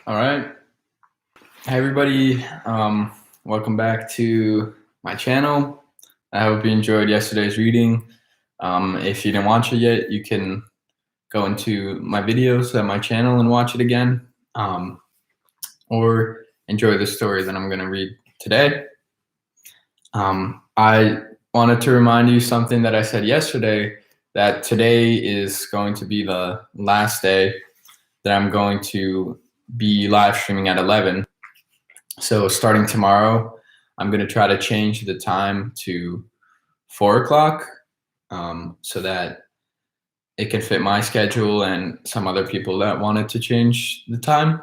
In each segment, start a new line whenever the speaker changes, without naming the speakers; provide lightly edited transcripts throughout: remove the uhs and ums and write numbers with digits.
All right. Hi, everybody. Welcome back to my channel. I hope you enjoyed yesterday's reading. If you didn't watch it yet, you can go into my videos at my channel and watch it again, or enjoy the story that I'm going to read today. I wanted to remind you something that I said yesterday, that today is going to be the last day that I'm going to be live streaming at 11. So starting tomorrow, I'm going to try to change the time to 4 o'clock so that it can fit my schedule and some other people that wanted to change the time.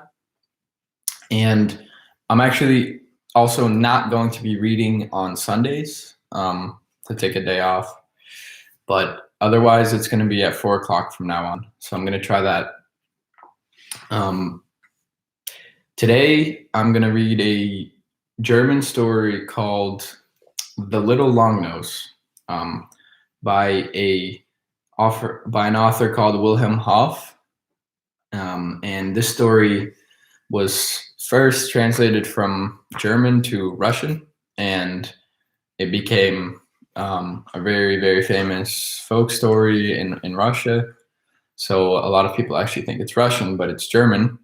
And I'm actually also not going to be reading on Sundays to take a day off. But otherwise, it's going to be at 4 o'clock from now on. So I'm going to try that. Today, I'm going to read a German story called The Little Longnose by an author called Wilhelm Hoff. And this story was first translated from German to Russian, and it became a very, very famous folk story in Russia. So a lot of people actually think it's Russian, but it's German.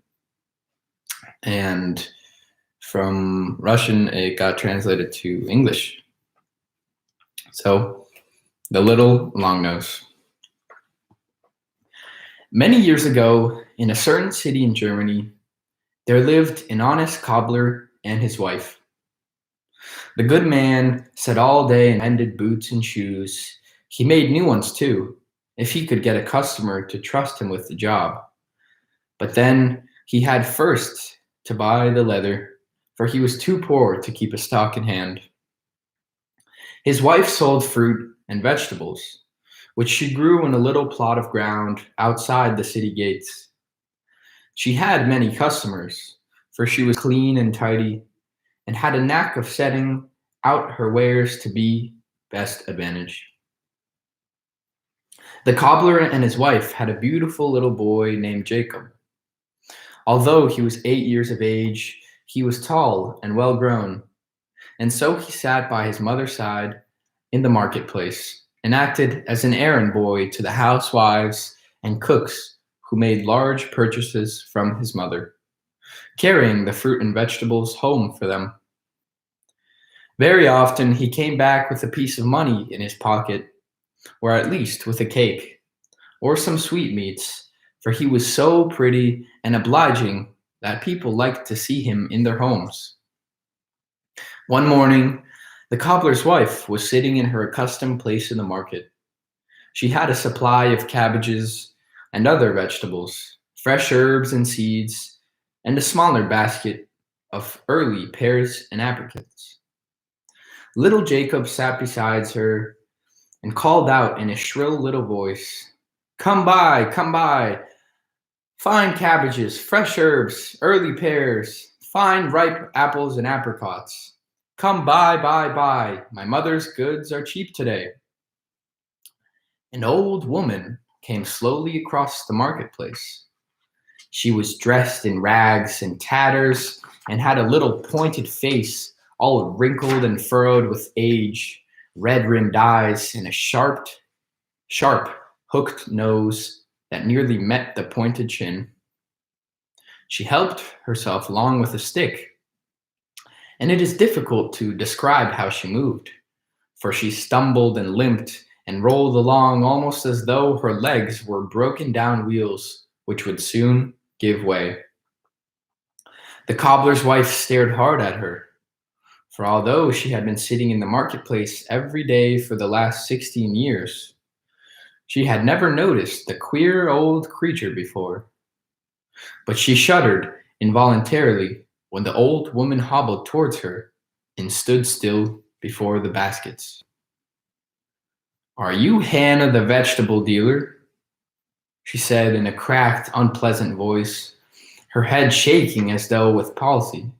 And from Russian, it got translated to English. So, The Little Longnose. Many years ago, in a certain city in Germany, there lived an honest cobbler and his wife. The good man sat all day and mended boots and shoes. He made new ones too, if he could get a customer to trust him with the job. But then he had first to buy the leather, for he was too poor to keep a stock in hand. His wife sold fruit and vegetables, which she grew in a little plot of ground outside the city gates. She had many customers, for she was clean and tidy, and had a knack of setting out her wares to be best advantage. The cobbler and his wife had a beautiful little boy named Jacob. Although he was 8 years of age, he was tall and well grown, and so he sat by his mother's side in the marketplace and acted as an errand boy to the housewives and cooks who made large purchases from his mother, carrying the fruit and vegetables home for them. Very often he came back with a piece of money in his pocket, or at least with a cake, or some sweetmeats, for he was so pretty and obliging that people liked to see him in their homes. One morning, the cobbler's wife was sitting in her accustomed place in the market. She had a supply of cabbages and other vegetables, fresh herbs and seeds, and a smaller basket of early pears and apricots. Little Jacob sat beside her and called out in a shrill little voice, come by, fine cabbages, fresh herbs, early pears, fine ripe apples and apricots. Come buy, my mother's goods are cheap today. An old woman came slowly across the marketplace. She was dressed in rags and tatters and had a little pointed face, all wrinkled and furrowed with age, red-rimmed eyes, and a sharp, hooked nose that nearly met the pointed chin. She helped herself along with a stick, and it is difficult to describe how she moved, for she stumbled and limped and rolled along almost as though her legs were broken down wheels which would soon give way. The cobbler's wife stared hard at her, for although she had been sitting in the marketplace every day for the last 16 years, she had never noticed the queer old creature before. But she shuddered involuntarily when the old woman hobbled towards her and stood still before the baskets. "Are you Hannah the vegetable dealer?" she said in a cracked, unpleasant voice, her head shaking as though with palsy.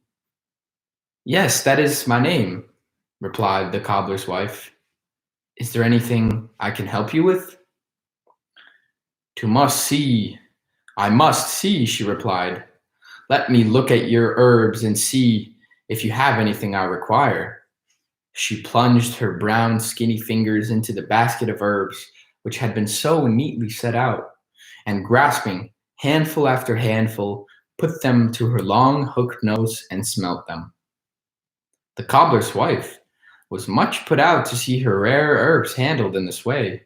"Yes, that is my name," replied the cobbler's wife. "Is there anything I can help you with?" "To must see, I must see," she replied. "Let me look at your herbs and see if you have anything I require." She plunged her brown, skinny fingers into the basket of herbs, which had been so neatly set out, and grasping handful after handful, put them to her long hooked nose and smelt them. The cobbler's wife was much put out to see her rare herbs handled in this way,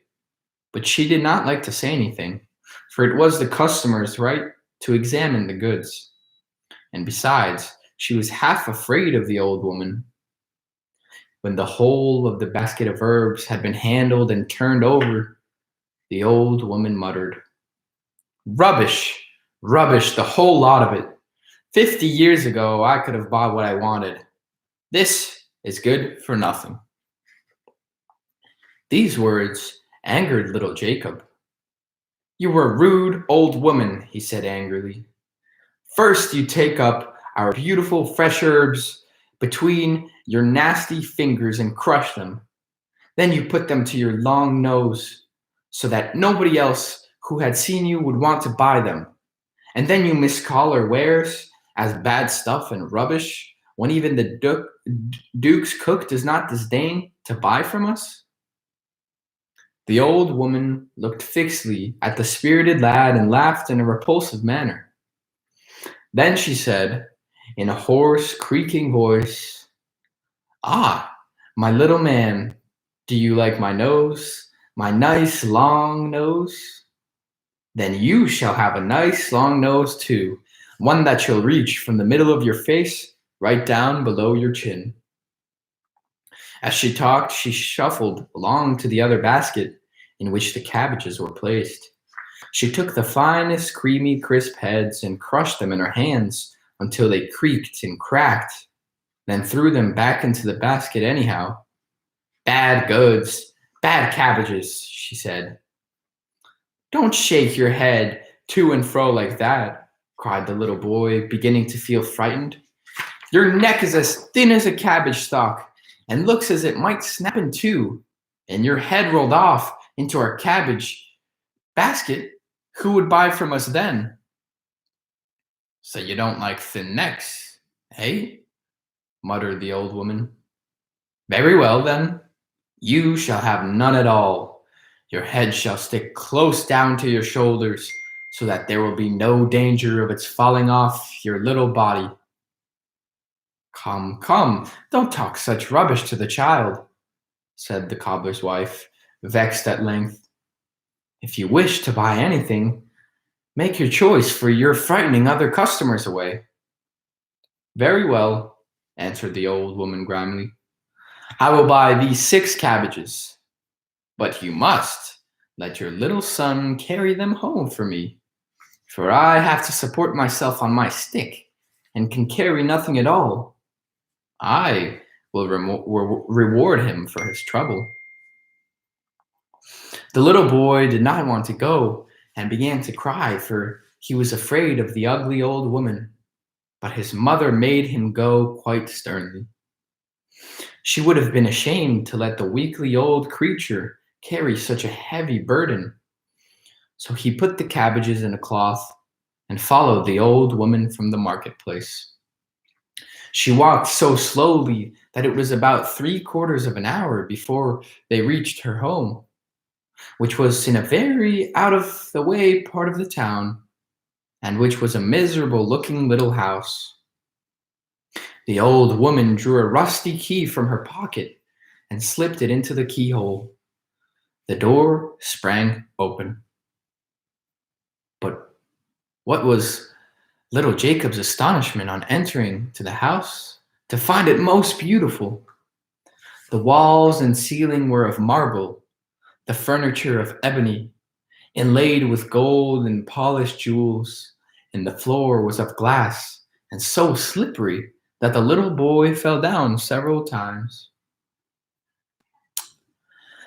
but she did not like to say anything, for it was the customer's right to examine the goods. And besides, she was half afraid of the old woman. When the whole of the basket of herbs had been handled and turned over, the old woman muttered, "Rubbish! Rubbish, the whole lot of it. 50 years ago, I could have bought what I wanted. This is good for nothing." These words angered little Jacob. "You are a rude old woman," he said angrily. "First, you take up our beautiful fresh herbs between your nasty fingers and crush them. Then you put them to your long nose so that nobody else who had seen you would want to buy them. And then you miscall our wares as bad stuff and rubbish when even the Duke's cook does not disdain to buy from us." The old woman looked fixedly at the spirited lad and laughed in a repulsive manner. Then she said, in a hoarse, creaking voice, "Ah, my little man, do you like my nose, my nice long nose? Then you shall have a nice long nose too, one that shall reach from the middle of your face right down below your chin." As she talked, she shuffled along to the other basket in which the cabbages were placed. She took the finest, creamy, crisp heads and crushed them in her hands until they creaked and cracked, then threw them back into the basket anyhow. "Bad goods, bad cabbages," she said. "Don't shake your head to and fro like that," cried the little boy, beginning to feel frightened. "Your neck is as thin as a cabbage stalk and looks as it might snap in two, and your head rolled off into our cabbage basket. Who would buy from us then?" "So you don't like thin necks, eh?" muttered the old woman. "Very well, then. You shall have none at all. Your head shall stick close down to your shoulders, so that there will be no danger of its falling off your little body." "Come, come, don't talk such rubbish to the child," said the cobbler's wife, vexed at length. "If you wish to buy anything, make your choice, for you're frightening other customers away." "Very well," answered the old woman grimly. "I will buy these 6 cabbages, but you must let your little son carry them home for me, for I have to support myself on my stick and can carry nothing at all. I will reward him for his trouble." The little boy did not want to go and began to cry, for he was afraid of the ugly old woman, but his mother made him go quite sternly. She would have been ashamed to let the weakly old creature carry such a heavy burden. So he put the cabbages in a cloth and followed the old woman from the marketplace. She walked so slowly that it was about 3/4 of an hour before they reached her home, which was in a very out of the way part of the town, and which was a miserable looking little house. The old woman drew a rusty key from her pocket and slipped it into the keyhole. The door sprang open. But what was little Jacob's astonishment on entering to the house to find it most beautiful. The walls and ceiling were of marble, the furniture of ebony, inlaid with gold and polished jewels, and the floor was of glass and so slippery that the little boy fell down several times.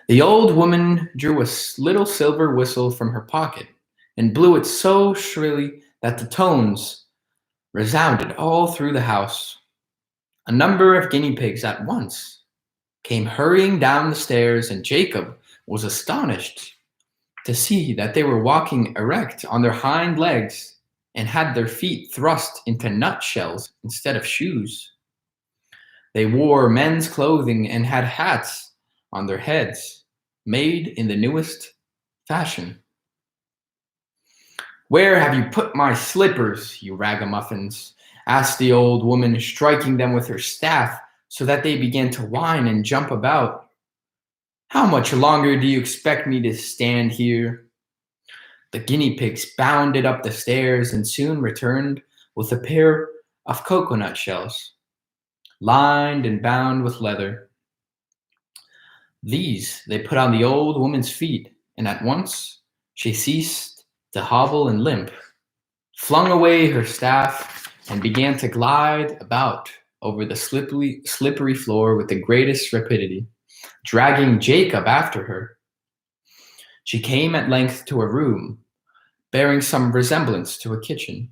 The old woman drew a little silver whistle from her pocket and blew it so shrilly that the tones resounded all through the house. A number of guinea pigs at once came hurrying down the stairs, and Jacob was astonished to see that they were walking erect on their hind legs and had their feet thrust into nutshells instead of shoes. They wore men's clothing and had hats on their heads, made in the newest fashion. "Where have you put my slippers, you ragamuffins?" asked the old woman, striking them with her staff so that they began to whine and jump about. "How much longer do you expect me to stand here?" The guinea pigs bounded up the stairs and soon returned with a pair of coconut shells, lined and bound with leather. These they put on the old woman's feet, and at once she ceased to hobble and limp, flung away her staff, and began to glide about over the slippery floor with the greatest rapidity, dragging Jacob after her. She came at length to a room bearing some resemblance to a kitchen,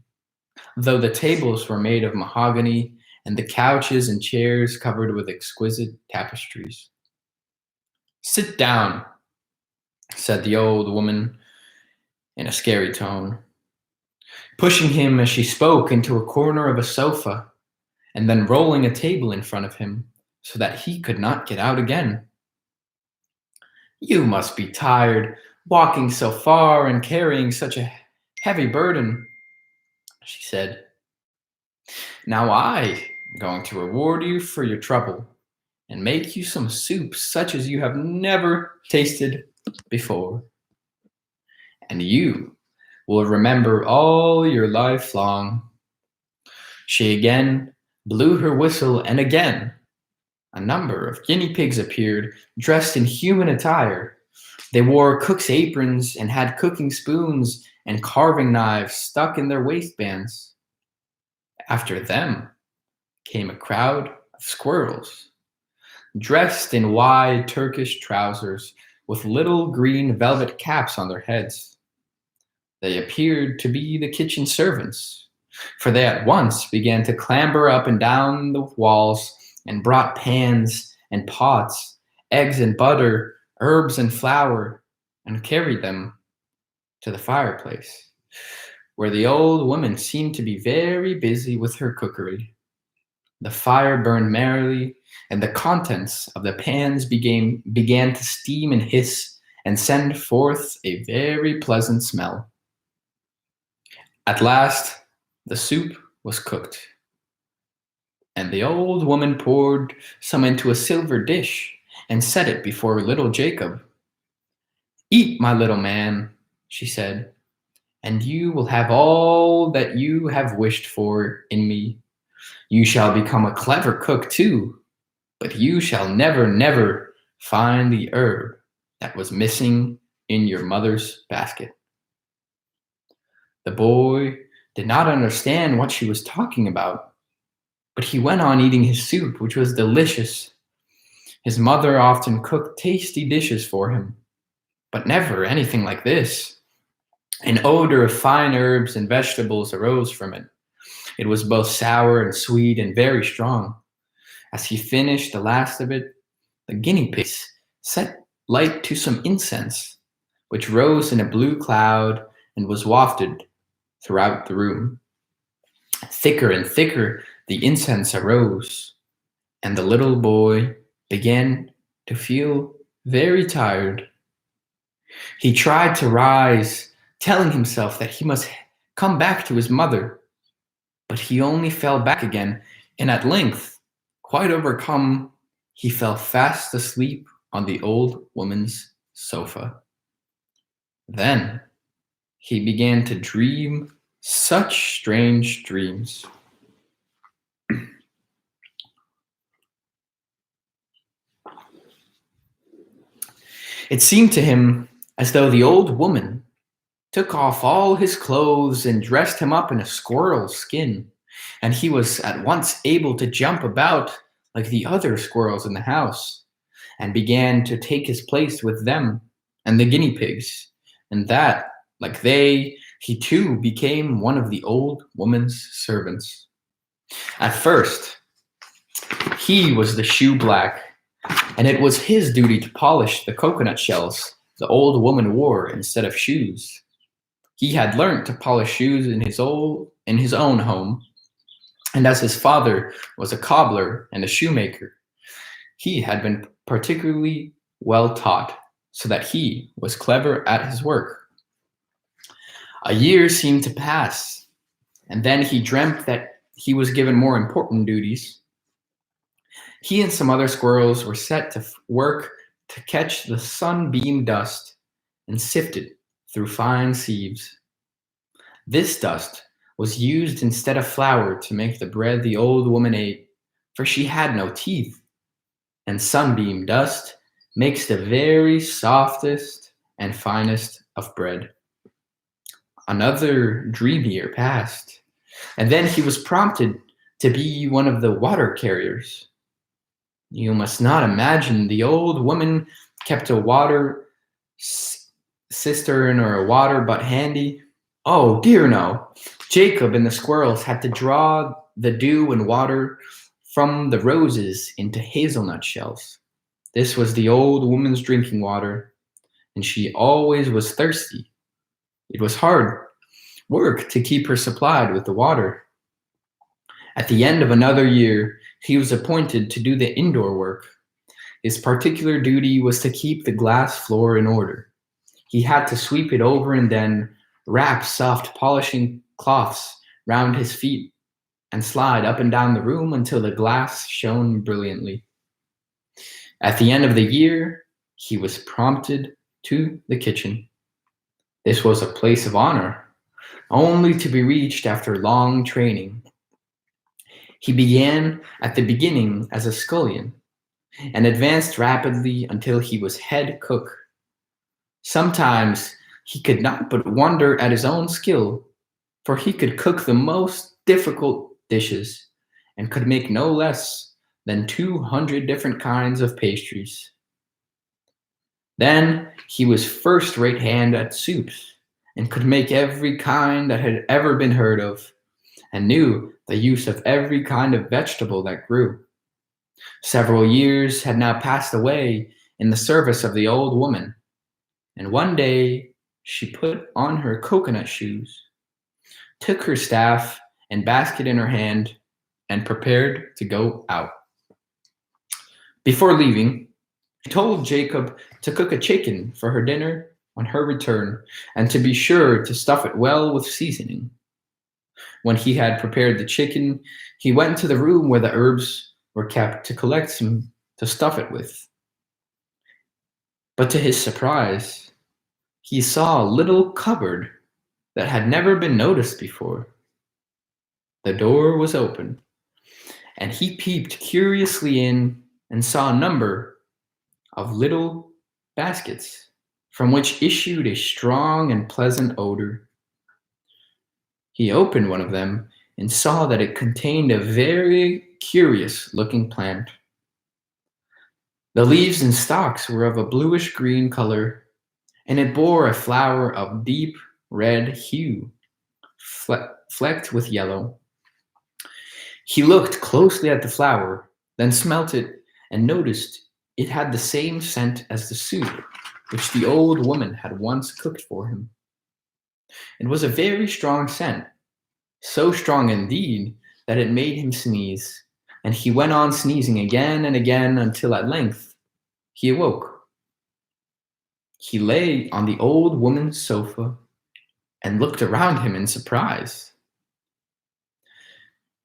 though the tables were made of mahogany and the couches and chairs covered with exquisite tapestries. "Sit down," said the old woman in a scary tone, pushing him as she spoke into a corner of a sofa and then rolling a table in front of him so that he could not get out again. "You must be tired walking so far and carrying such a heavy burden," she said. "Now I am going to reward you for your trouble and make you some soup such as you have never tasted before. And you will remember all your life long." She again blew her whistle, and again a number of guinea pigs appeared, dressed in human attire. They wore cook's aprons and had cooking spoons and carving knives stuck in their waistbands. After them came a crowd of squirrels, dressed in wide Turkish trousers with little green velvet caps on their heads. They appeared to be the kitchen servants, for they at once began to clamber up and down the walls and brought pans and pots, eggs and butter, herbs and flour, and carried them to the fireplace, where the old woman seemed to be very busy with her cookery. The fire burned merrily, and the contents of the pans began to steam and hiss and send forth a very pleasant smell. At last, the soup was cooked, and the old woman poured some into a silver dish and set it before little Jacob. "Eat, my little man," she said, "and you will have all that you have wished for in me. You shall become a clever cook too, but you shall never, never find the herb that was missing in your mother's basket." The boy did not understand what she was talking about, but he went on eating his soup, which was delicious. His mother often cooked tasty dishes for him, but never anything like this. An odor of fine herbs and vegetables arose from it. It was both sour and sweet and very strong. As he finished the last of it, the guinea pigs set light to some incense, which rose in a blue cloud and was wafted throughout the room. Thicker and thicker the incense arose, and the little boy began to feel very tired. He tried to rise, telling himself that he must come back to his mother, but he only fell back again, And at length, quite overcome, he fell fast asleep on the old woman's sofa. Then he began to dream such strange dreams. It seemed to him as though the old woman took off all his clothes and dressed him up in a squirrel's skin, and he was at once able to jump about like the other squirrels in the house, and began to take his place with them and the guinea pigs, and that, like they, he too became one of the old woman's servants. At first, he was the shoe black, and it was his duty to polish the coconut shells the old woman wore instead of shoes. He had learnt to polish shoes in his own home, and as his father was a cobbler and a shoemaker, he had been particularly well taught, so that he was clever at his work. A year seemed to pass, and then he dreamt that he was given more important duties. He and some other squirrels were set to work to catch the sunbeam dust and sift it through fine sieves. This dust was used instead of flour to make the bread the old woman ate, for she had no teeth, and sunbeam dust makes the very softest and finest of bread. Another dream year passed, and then he was prompted to be one of the water carriers. You must not imagine the old woman kept a water cistern or a water butt handy. Oh dear no. Jacob and the squirrels had to draw the dew and water from the roses into hazelnut shells. This was the old woman's drinking water, and she always was thirsty. It was hard work to keep her supplied with the water. At the end of another year, he was appointed to do the indoor work. His particular duty was to keep the glass floor in order. He had to sweep it over and then wrap soft polishing cloths round his feet and slide up and down the room until the glass shone brilliantly. At the end of the year, he was promoted to the kitchen. This was a place of honor, only to be reached after long training. He began at the beginning as a scullion and advanced rapidly until he was head cook. Sometimes he could not but wonder at his own skill, for he could cook the most difficult dishes and could make no less than 200 different kinds of pastries. Then he was first-rate hand at soups and could make every kind that had ever been heard of, and knew the use of every kind of vegetable that grew. Several years had now passed away in the service of the old woman, and one day she put on her coconut shoes, took her staff and basket in her hand, and prepared to go out. Before leaving, she told Jacob to cook a chicken for her dinner on her return, and to be sure to stuff it well with seasoning. When he had prepared the chicken, he went to the room where the herbs were kept to collect some to stuff it with. But to his surprise, he saw a little cupboard that had never been noticed before. The door was open, and he peeped curiously in and saw a number of little baskets from which issued a strong and pleasant odor. He opened one of them and saw that it contained a very curious-looking plant. The leaves and stalks were of a bluish-green color, and it bore a flower of deep red hue, flecked with yellow. He looked closely at the flower, then smelt it, and noticed it had the same scent as the soup which the old woman had once cooked for him. It was a very strong scent, so strong indeed that it made him sneeze, and he went on sneezing again and again until at length he awoke. He lay on the old woman's sofa and looked around him in surprise.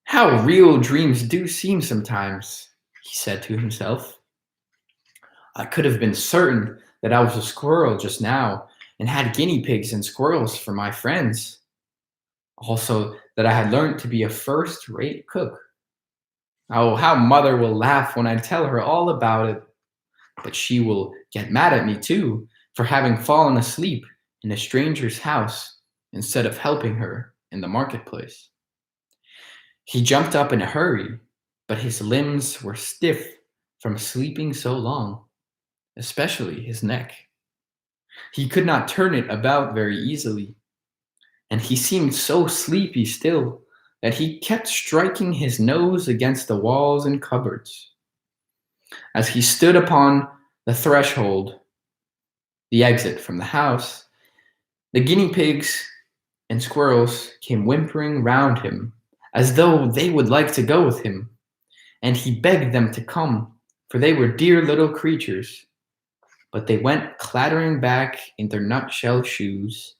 How real dreams do seem sometimes, he said to himself. I could have been certain that I was a squirrel just now and had guinea pigs and squirrels for my friends. Also, that I had learned to be a first rate cook. Oh, how mother will laugh when I tell her all about it. But she will get mad at me too for having fallen asleep in a stranger's house instead of helping her in the marketplace. He jumped up in a hurry, but his limbs were stiff from sleeping so long, especially his neck. He could not turn it about very easily, and he seemed so sleepy still that he kept striking his nose against the walls and cupboards. As he stood upon the threshold, the exit from the house, the guinea pigs and squirrels came whimpering round him as though they would like to go with him, and he begged them to come, for they were dear little creatures. But they went clattering back in their nutshell shoes,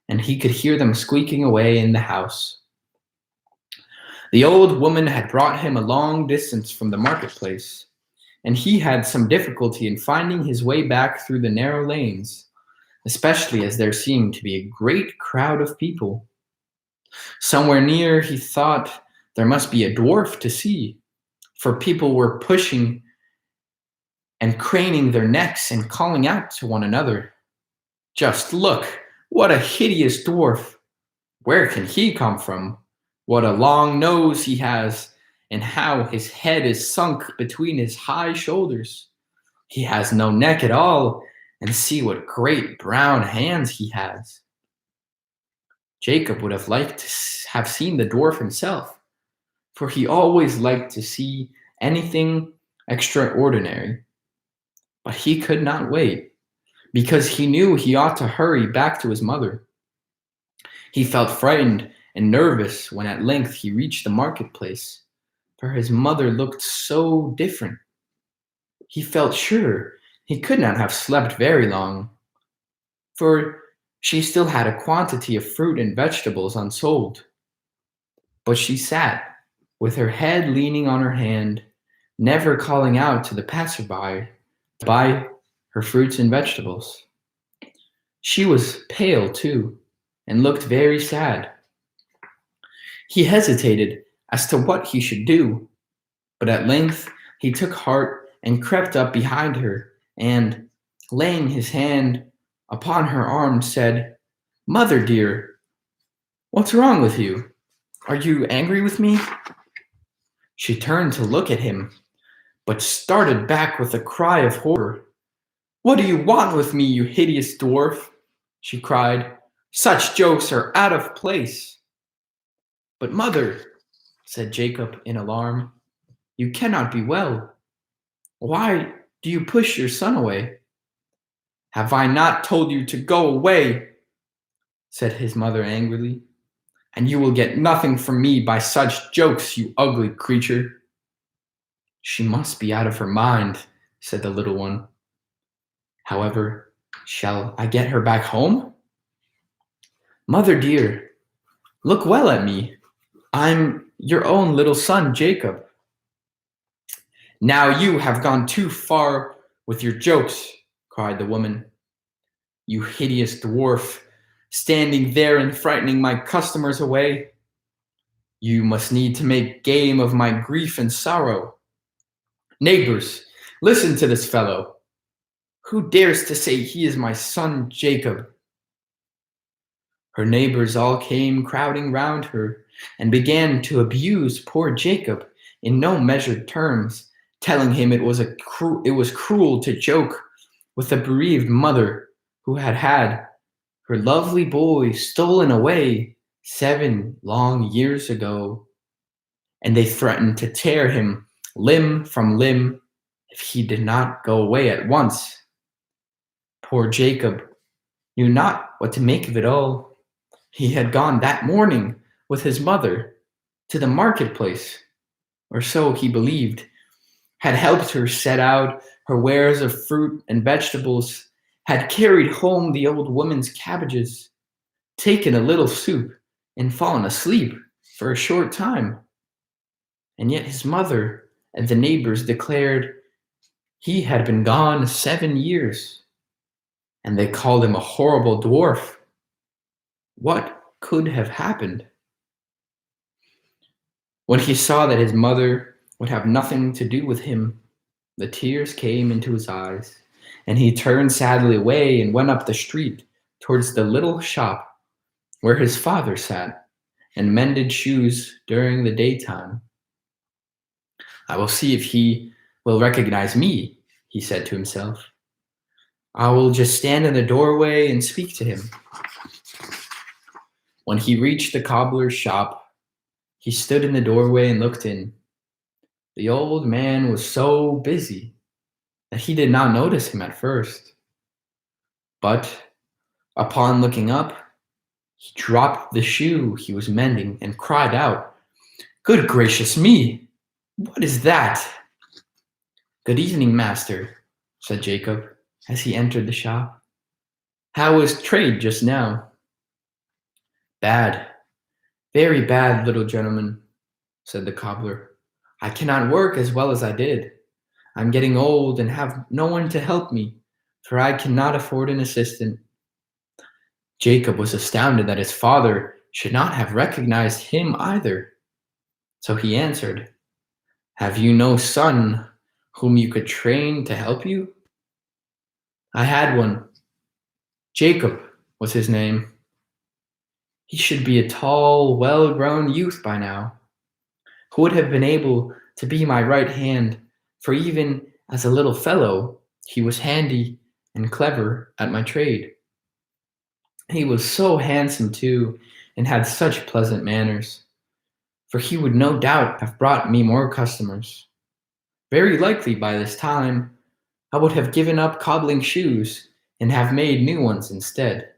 and he could hear them squeaking away in the house. The old woman had brought him a long distance from the marketplace, and he had some difficulty in finding his way back through the narrow lanes, especially as there seemed to be a great crowd of people. Somewhere near, he thought there must be a dwarf to see, for people were pushing and craning their necks and calling out to one another. Just look, what a hideous dwarf! Where can he come from? What a long nose he has, and how his head is sunk between his high shoulders. He has no neck at all, and see what great brown hands he has. Jacob would have liked to have seen the dwarf himself, for he always liked to see anything extraordinary. But he could not wait, because he knew he ought to hurry back to his mother. He felt frightened and nervous when at length he reached the marketplace, for his mother looked so different. He felt sure he could not have slept very long, for she still had a quantity of fruit and vegetables unsold. But she sat, with her head leaning on her hand, never calling out to the passerby to buy her fruits and vegetables. She was pale too, and looked very sad. He hesitated as to what he should do, but at length he took heart and crept up behind her, and, laying his hand upon her arm, said, "Mother dear, what's wrong with you? Are you angry with me?" She turned to look at him, but started back with a cry of horror. "What do you want with me, you hideous dwarf?" she cried. "Such jokes are out of place." "But mother," said Jacob in alarm, "you cannot be well. Why do you push your son away?" "Have I not told you to go away?" said his mother angrily. "And you will get nothing from me by such jokes, you ugly creature." "She must be out of her mind," said the little one. "However, shall I get her back home?" "Mother dear, look well at me. I'm your own little son, Jacob." "Now you have gone too far with your jokes," cried the woman. "You hideous dwarf, standing there and frightening my customers away. You must need to make game of my grief and sorrow. Neighbors, listen to this fellow. Who dares to say he is my son Jacob?" Her neighbors all came crowding round her and began to abuse poor Jacob in no measured terms, telling him it was cruel to joke with a bereaved mother who had had her lovely boy stolen away 7 long years ago, and they threatened to tear him limb from limb if he did not go away at once. Poor Jacob knew not what to make of it all. He had gone that morning with his mother to the marketplace, or so he believed, had helped her set out her wares of fruit and vegetables, had carried home the old woman's cabbages, taken a little soup, and fallen asleep for a short time. and yet his mother and the neighbors declared he had been gone 7 years, and they called him a horrible dwarf. What could have happened? When he saw that his mother would have nothing to do with him, the tears came into his eyes, and he turned sadly away and went up the street towards the little shop where his father sat and mended shoes during the daytime. I will see if he will recognize me, he said to himself. I will just stand in the doorway and speak to him. When he reached the cobbler's shop, he stood in the doorway and looked in. The old man was so busy that he did not notice him at first. But upon looking up, he dropped the shoe he was mending and cried out, Good gracious me! What is that? Good evening, master, said Jacob as he entered the shop. How was trade just now? Bad, very bad, little gentleman, said the cobbler. I cannot work as well as I did. I'm getting old and have no one to help me, for I cannot afford an assistant. Jacob was astounded that his father should not have recognized him either. So he answered, Have you no son whom you could train to help you? I had one. Jacob was his name. He should be a tall, well-grown youth by now, who would have been able to be my right hand, for even as a little fellow, he was handy and clever at my trade. He was so handsome, too, and had such pleasant manners, for he would no doubt have brought me more customers. Very likely by this time, I would have given up cobbling shoes and have made new ones instead.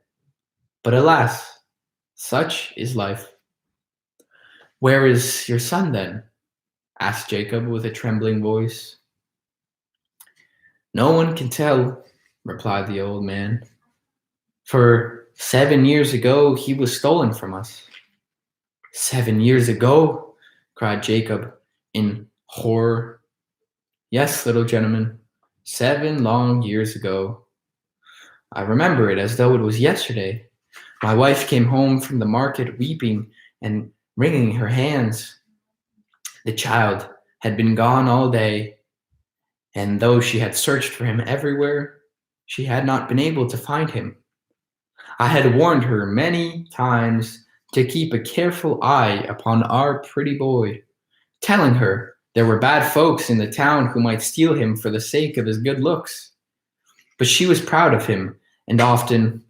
But alas, such is life. Where is your son, then? Asked Jacob with a trembling voice. No one can tell, replied the old man. For 7 years ago he was stolen from us. 7 years ago? Cried Jacob in horror. Yes, little gentleman, 7 long years ago. I remember it as though it was yesterday. My wife came home from the market weeping and wringing her hands. The child had been gone all day, and though she had searched for him everywhere, she had not been able to find him. I had warned her many times to keep a careful eye upon our pretty boy, telling her there were bad folks in the town who might steal him for the sake of his good looks. But she was proud of him, and often,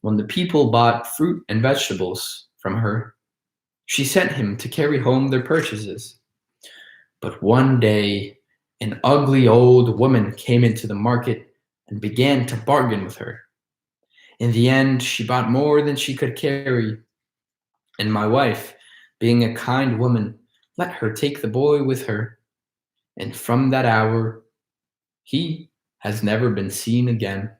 when the people bought fruit and vegetables from her, she sent him to carry home their purchases. But one day, an ugly old woman came into the market and began to bargain with her. In the end, she bought more than she could carry, and my wife, being a kind woman, let her take the boy with her. And from that hour, he has never been seen again.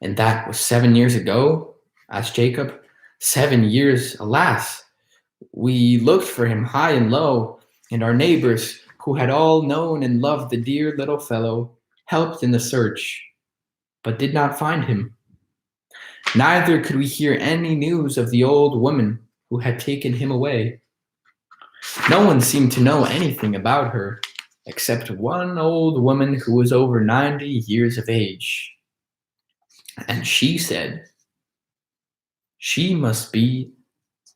And that was 7 years ago? Asked Jacob. 7 years, alas! We looked for him high and low, and our neighbors, who had all known and loved the dear little fellow, helped in the search, but did not find him. Neither could we hear any news of the old woman who had taken him away. No one seemed to know anything about her, except one old woman who was over 90 years of age. And she said, she must be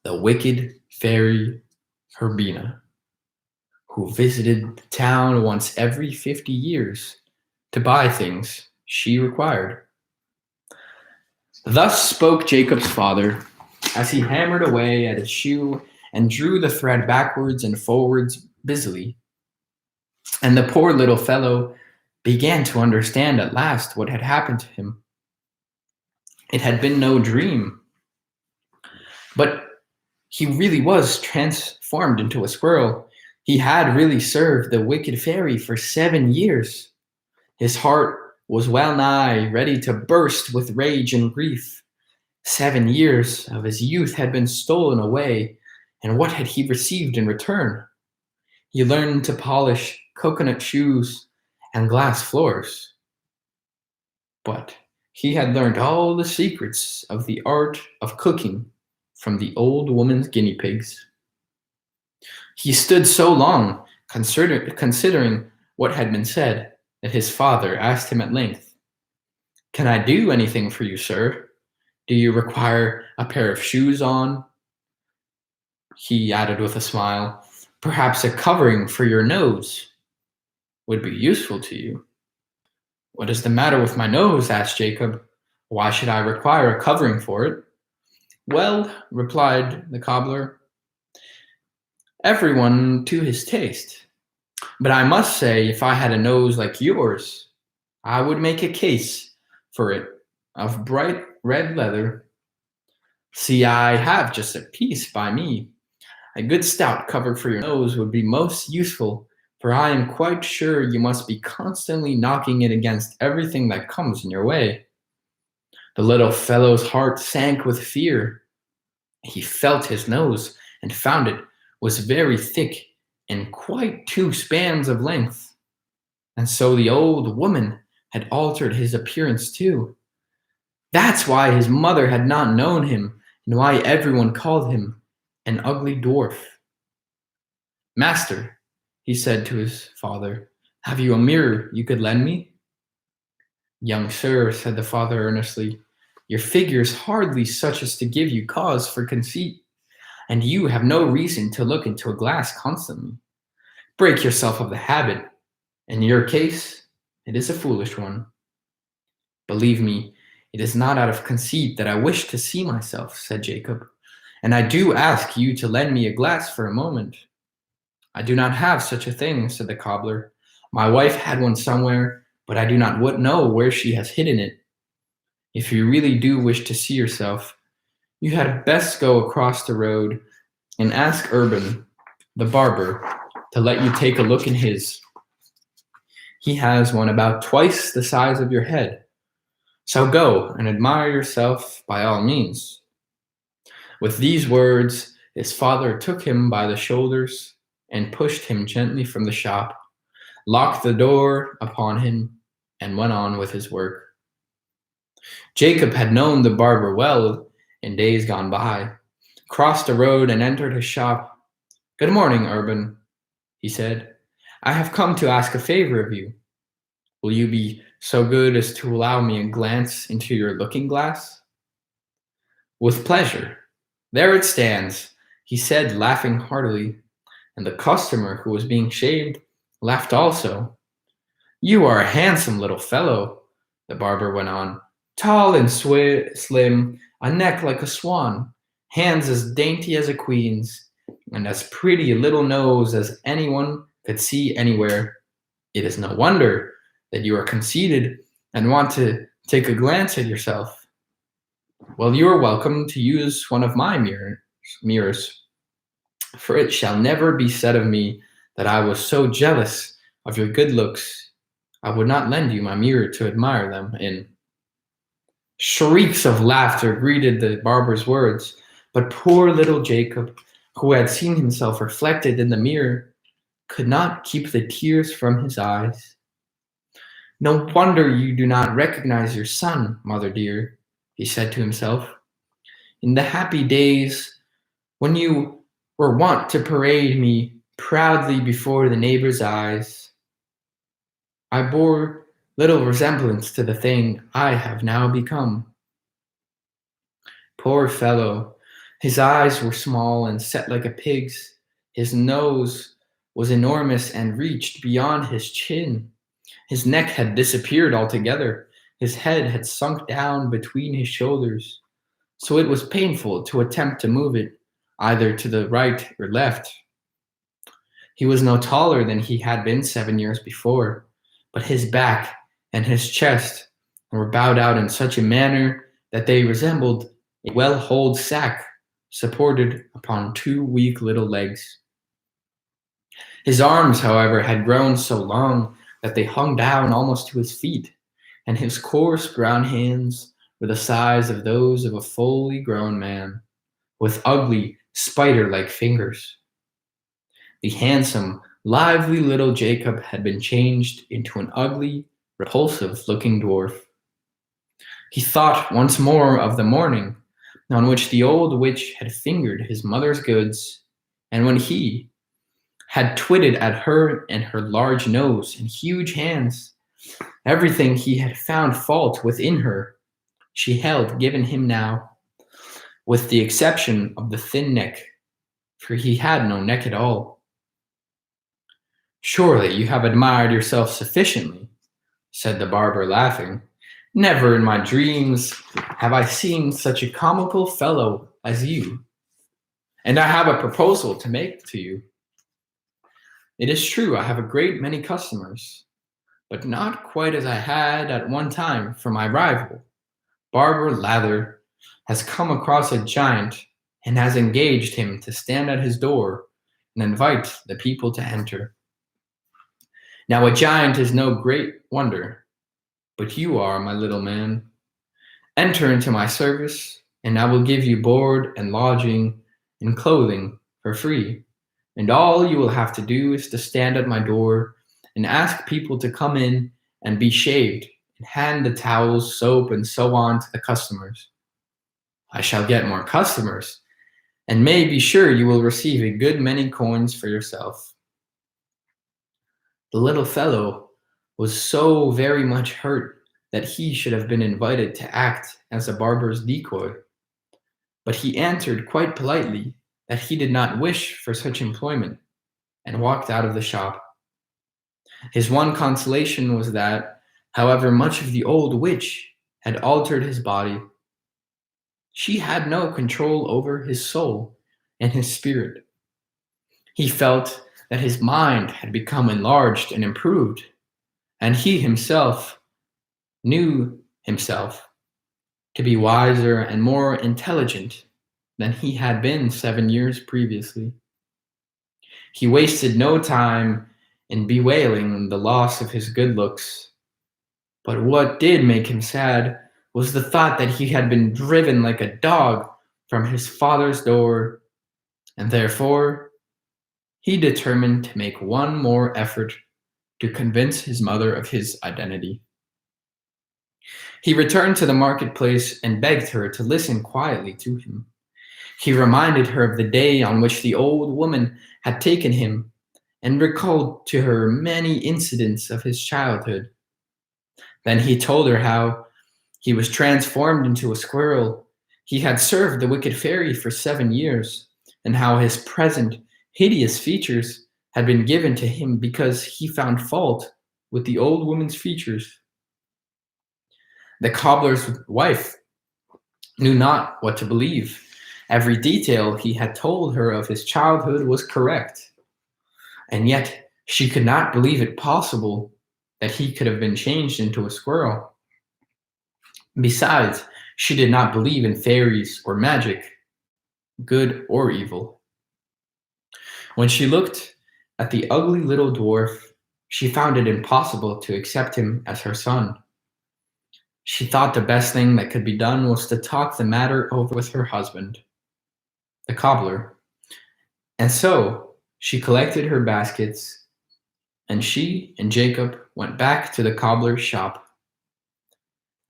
the wicked fairy Herbina, who visited the town once every 50 years to buy things she required. Thus spoke Jacob's father, as he hammered away at his shoe and drew the thread backwards and forwards busily. And the poor little fellow began to understand at last what had happened to him. It had been no dream, but he really was transformed into a squirrel. He had really served the wicked fairy for 7 years. His heart was well nigh ready to burst with rage and grief. 7 years of his youth had been stolen away, and what had he received in return? He learned to polish coconut shoes and glass floors, but he had learned all the secrets of the art of cooking from the old woman's guinea pigs. He stood so long, considering what had been said, that his father asked him at length, "Can I do anything for you, sir? Do you require a pair of shoes on?" He added with a smile, "Perhaps a covering for your nose would be useful to you." "What is the matter with my nose?" asked Jacob. "Why should I require a covering for it?" "Well," replied the cobbler, "everyone to his taste. But I must say, if I had a nose like yours, I would make a case for it of bright red leather. See, I have just a piece by me. A good stout cover for your nose would be most useful, for I am quite sure you must be constantly knocking it against everything that comes in your way." The little fellow's heart sank with fear. He felt his nose and found it was very thick and quite 2 spans of length. And so the old woman had altered his appearance too. That's why his mother had not known him, and why everyone called him an ugly dwarf. "Master," he said to his father, "have you a mirror you could lend me?" "Young sir," said the father earnestly, "your figure is hardly such as to give you cause for conceit, and you have no reason to look into a glass constantly. Break yourself of the habit. In your case, it is a foolish one. Believe me, it is not out of conceit that I wish to see myself," said Jacob, "and I do ask you to lend me a glass for a moment." "I do not have such a thing," said the cobbler. "My wife had one somewhere, but I do not know where she has hidden it. If you really do wish to see yourself, you had best go across the road and ask Urban, the barber, to let you take a look in his. He has one about twice the size of your head. So go and admire yourself by all means." With these words, his father took him by the shoulders and pushed him gently from the shop, locked the door upon him, and went on with his work. Jacob had known the barber well in days gone by, crossed the road and entered his shop. "Good morning, Urban," he said. "I have come to ask a favor of you. Will you be so good as to allow me a glance into your looking glass?" "With pleasure. There it stands," he said, laughing heartily, and the customer who was being shaved laughed also. "You are a handsome little fellow," the barber went on, "tall and slim, a neck like a swan, hands as dainty as a queen's, and as pretty a little nose as anyone could see anywhere. It is no wonder that you are conceited and want to take a glance at yourself. Well, you are welcome to use one of my mirrors, for it shall never be said of me that I was so jealous of your good looks, I would not lend you my mirror to admire them in." Shrieks of laughter greeted the barber's words, but poor little Jacob, who had seen himself reflected in the mirror, could not keep the tears from his eyes. "No wonder you do not recognize your son, mother dear," he said to himself. "In the happy days when you were wont to parade me proudly before the neighbors' eyes, I bore little resemblance to the thing I have now become." Poor fellow! His eyes were small and set like a pig's. His nose was enormous and reached beyond his chin. His neck had disappeared altogether. His head had sunk down between his shoulders, so it was painful to attempt to move it, either to the right or left. He was no taller than he had been 7 years before, but his back and his chest were bowed out in such a manner that they resembled a well-holed sack supported upon 2 weak little legs. His arms, however, had grown so long that they hung down almost to his feet, and his coarse brown hands were the size of those of a fully grown man, with ugly, spider-like fingers. The handsome, Lively little Jacob had been changed into an ugly, repulsive-looking dwarf. He thought once more of the morning on which the old witch had fingered his mother's goods, and when he had twitted at her and her large nose and huge hands. Everything he had found fault within her, she held given him now, with the exception of the thin neck, for he had no neck at all. Surely you have admired yourself sufficiently, said the barber, laughing. Never in my dreams have I seen such a comical fellow as you, and I have a proposal to make to you. It is true I have a great many customers, but not quite as I had at one time, for my rival, Barber Lather, has come across a giant and has engaged him to stand at his door and invite the people to enter. Now a giant is no great wonder, but you are, my little man. Enter into my service, and I will give you board and lodging and clothing for free, and all you will have to do is to stand at my door and ask people to come in and be shaved and hand the towels, soap, and so on to the customers. I shall get more customers, and may be sure you will receive a good many coins for yourself. The little fellow was so very much hurt that he should have been invited to act as a barber's decoy, but he answered quite politely that he did not wish for such employment, and walked out of the shop. His one consolation was that, however much of the old witch had altered his body, she had no control over his soul and his spirit. He felt that his mind had become enlarged and improved, and he himself knew himself to be wiser and more intelligent than he had been 7 years previously. He wasted no time in bewailing the loss of his good looks, but what did make him sad was the thought that he had been driven like a dog from his father's door, and therefore he determined to make one more effort to convince his mother of his identity. He returned to the marketplace and begged her to listen quietly to him. He reminded her of the day on which the old woman had taken him and recalled to her many incidents of his childhood. Then he told her how he was transformed into a squirrel. He had served the wicked fairy for 7 years, and how his present hideous features had been given to him because he found fault with the old woman's features. The cobbler's wife knew not what to believe. Every detail he had told her of his childhood was correct, and yet she could not believe it possible that he could have been changed into a squirrel. Besides, she did not believe in fairies or magic, good or evil. When she looked at the ugly little dwarf, she found it impossible to accept him as her son. She thought the best thing that could be done was to talk the matter over with her husband, the cobbler. And so she collected her baskets, and she and Jacob went back to the cobbler's shop.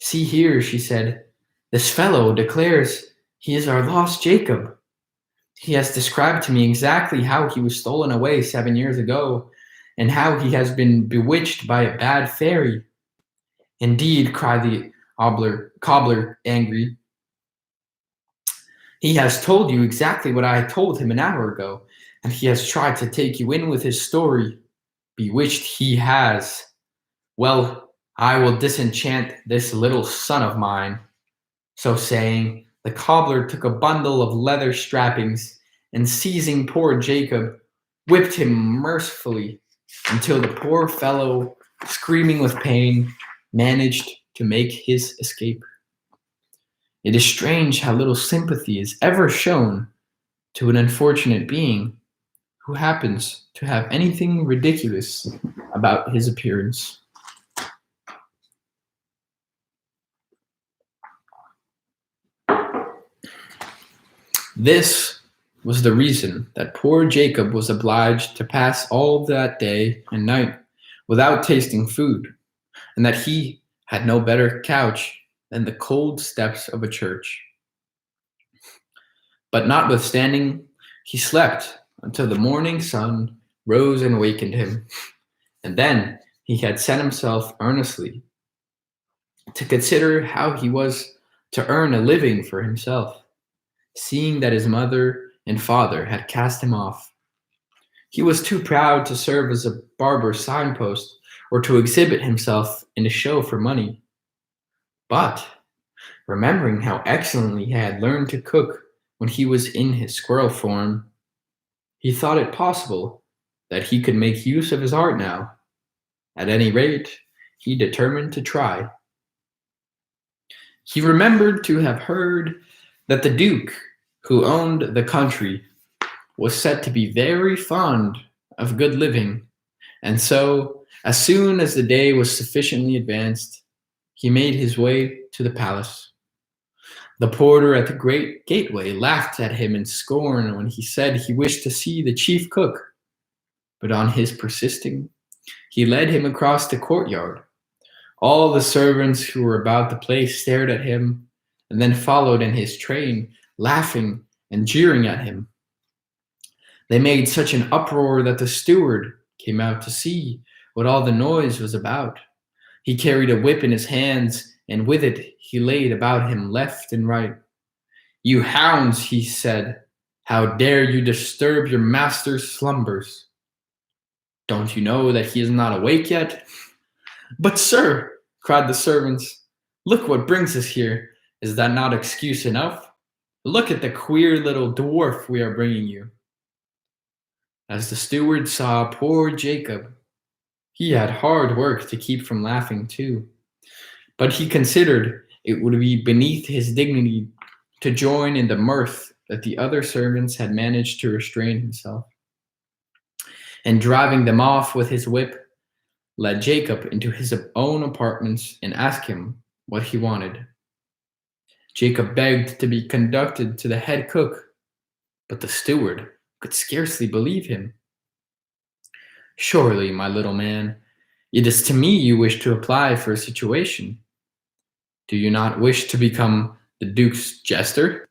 See here, she said, this fellow declares he is our lost Jacob. He has described to me exactly how he was stolen away 7 years ago, and how he has been bewitched by a bad fairy. Indeed, cried the cobbler, angry. He has told you exactly what I told him an hour ago, and he has tried to take you in with his story. Bewitched he has. Well, I will disenchant this little son of mine. So saying, the cobbler took a bundle of leather strappings, and seizing poor Jacob, whipped him mercifully until the poor fellow, screaming with pain, managed to make his escape. It is strange how little sympathy is ever shown to an unfortunate being who happens to have anything ridiculous about his appearance. This was the reason that poor Jacob was obliged to pass all that day and night without tasting food, and that he had no better couch than the cold steps of a church. But notwithstanding, he slept until the morning sun rose and wakened him, and then he had set himself earnestly to consider how he was to earn a living for himself, seeing that his mother and father had cast him off. He was too proud to serve as a barber's signpost or to exhibit himself in a show for money. But, remembering how excellently he had learned to cook when he was in his squirrel form, he thought it possible that he could make use of his art now. At any rate, he determined to try. He remembered to have heard that the Duke, who owned the country, was said to be very fond of good living, and so, as soon as the day was sufficiently advanced, he made his way to the palace. The porter at the great gateway laughed at him in scorn when he said he wished to see the chief cook, but on his persisting, he led him across the courtyard. All the servants who were about the place stared at him, and then followed in his train, laughing and jeering at him. They made such an uproar that the steward came out to see what all the noise was about. He carried a whip in his hands, and with it he laid about him left and right. "You hounds," he said, "how dare you disturb your master's slumbers? Don't you know that he is not awake yet?" "But, sir," cried the servants, "look what brings us here. Is that not excuse enough? Look at the queer little dwarf we are bringing you." As the steward saw poor Jacob, he had hard work to keep from laughing too, but he considered it would be beneath his dignity to join in the mirth that the other servants had managed to restrain himself, and driving them off with his whip, led Jacob into his own apartments and asked him what he wanted. Jacob begged to be conducted to the head cook, but the steward could scarcely believe him. "Surely, my little man, it is to me you wish to apply for a situation. Do you not wish to become the Duke's jester?"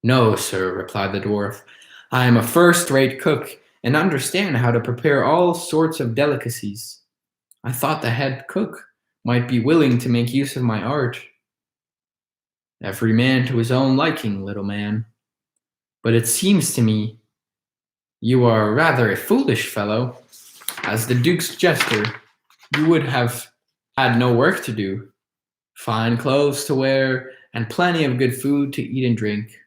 "No, sir," replied the dwarf. "I am a first-rate cook and understand how to prepare all sorts of delicacies. I thought the head cook might be willing to make use of my art." "Every man to his own liking, little man. But it seems to me you are rather a foolish fellow. As the Duke's jester, you would have had no work to do, fine clothes to wear, and plenty of good food to eat and drink.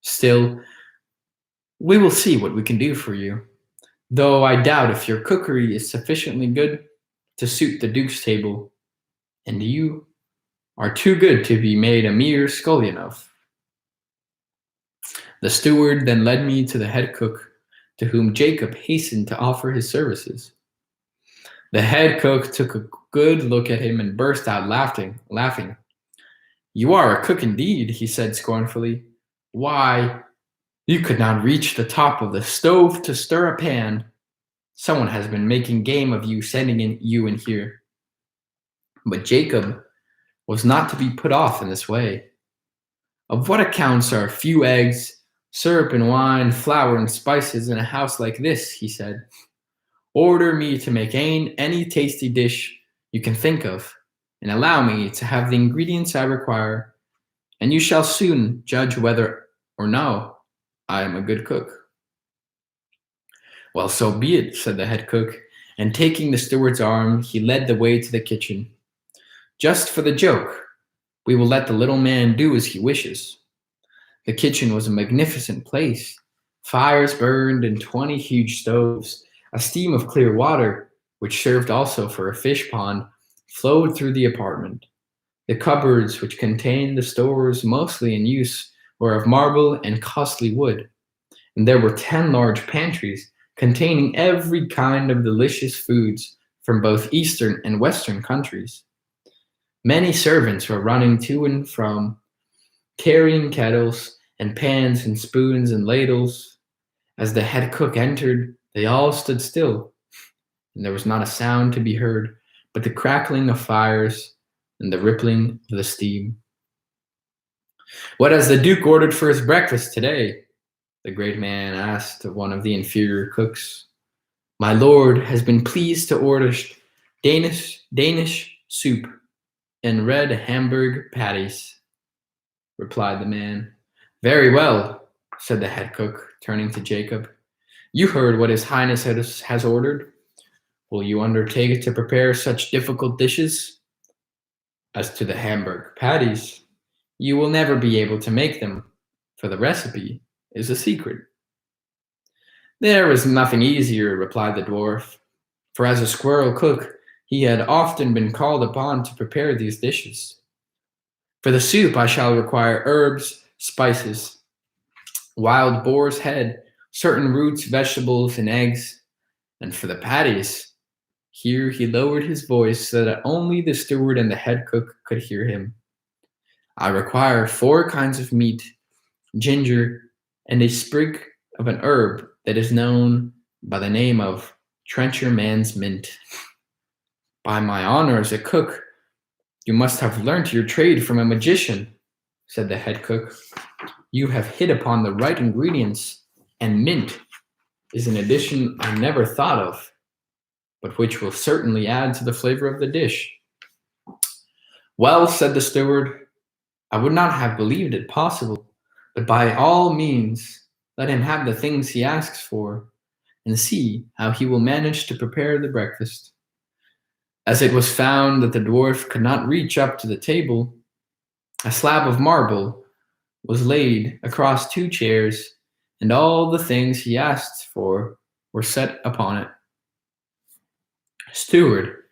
Still, we will see what we can do for you, though I doubt if your cookery is sufficiently good to suit the Duke's table, and you are too good to be made a mere scullion of." The steward then led me to the head cook, to whom Jacob hastened to offer his services. The head cook took a good look at him and burst out laughing. "You are a cook indeed," he said scornfully. "Why, you could not reach the top of the stove to stir a pan. Someone has been making game of you, sending you in here." But Jacob was not to be put off in this way. "Of what accounts are a few eggs, syrup and wine, flour and spices in a house like this?" he said. "Order me to make any tasty dish you can think of, and allow me to have the ingredients I require, and you shall soon judge whether or no I am a good cook." "Well, so be it," said the head cook, and taking the steward's arm, he led the way to the kitchen. "Just for the joke, we will let the little man do as he wishes." The kitchen was a magnificent place. Fires burned in 20 huge stoves. A stream of clear water, which served also for a fish pond, flowed through the apartment. The cupboards, which contained the stores mostly in use, were of marble and costly wood, and there were 10 large pantries containing every kind of delicious foods from both Eastern and Western countries. Many servants were running to and from, carrying kettles and pans and spoons and ladles. As the head cook entered, they all stood still, and there was not a sound to be heard but the crackling of fires and the rippling of the steam. "What has the Duke ordered for his breakfast today?" the great man asked of one of the inferior cooks. "My lord has been pleased to order Danish soup and red Hamburg patties," replied the man. "Very well," said the head cook, turning to Jacob. "You heard what his highness has ordered. Will you undertake to prepare such difficult dishes? As to the Hamburg patties, you will never be able to make them, for the recipe is a secret." "There is nothing easier," replied the dwarf, for as a squirrel cook he had often been called upon to prepare these dishes. "For the soup I shall require herbs, spices, wild boar's head, certain roots, vegetables, and eggs. And for the patties," here he lowered his voice so that only the steward and the head cook could hear him, "I require 4 kinds of meat, ginger, and a sprig of an herb that is known by the name of trencher man's mint." "By my honor as a cook, you must have learnt your trade from a magician," said the head cook. "You have hit upon the right ingredients, and mint is an addition I never thought of, but which will certainly add to the flavor of the dish." "Well," said the steward, "I would not have believed it possible, but by all means let him have the things he asks for, and see how he will manage to prepare the breakfast." As it was found that the dwarf could not reach up to the table, a slab of marble was laid across 2 chairs, and all the things he asked for were set upon it. Steward,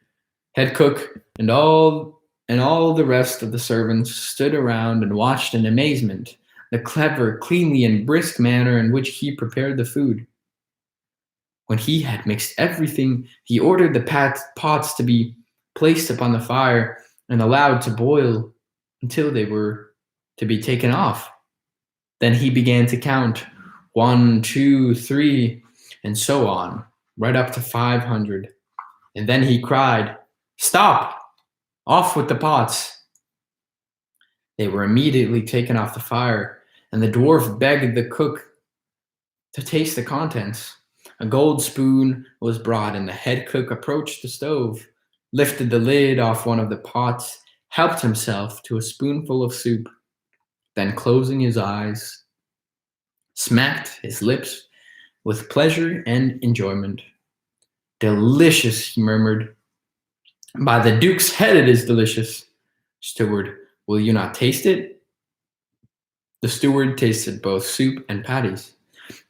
head cook, and all the rest of the servants stood around and watched in amazement the clever, cleanly, and brisk manner in which he prepared the food. When he had mixed everything, he ordered the pots to be placed upon the fire and allowed to boil until they were to be taken off. Then he began to count 1, 2, 3, and so on, right up to 500. And then he cried, "Stop! Off with the pots!" They were immediately taken off the fire, and the dwarf begged the cook to taste the contents. A gold spoon was brought, and the head cook approached the stove, lifted the lid off one of the pots, helped himself to a spoonful of soup, then closing his eyes, smacked his lips with pleasure and enjoyment. "Delicious," he murmured. "By the Duke's head, it is delicious. Steward, will you not taste it?" The steward tasted both soup and patties,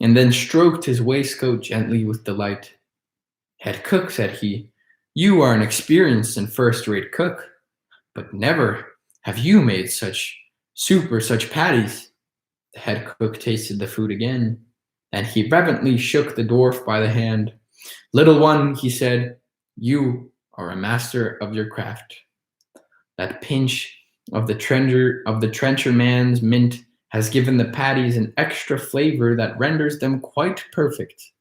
and then stroked his waistcoat gently with delight. "Head cook," said he, "you are an experienced and first-rate cook, but never have you made such soup or such patties." The head cook tasted the food again, and he reverently shook the dwarf by the hand. "Little one," he said, "you are a master of your craft. That pinch of the trencher man's mint has given the patties an extra flavor that renders them quite perfect."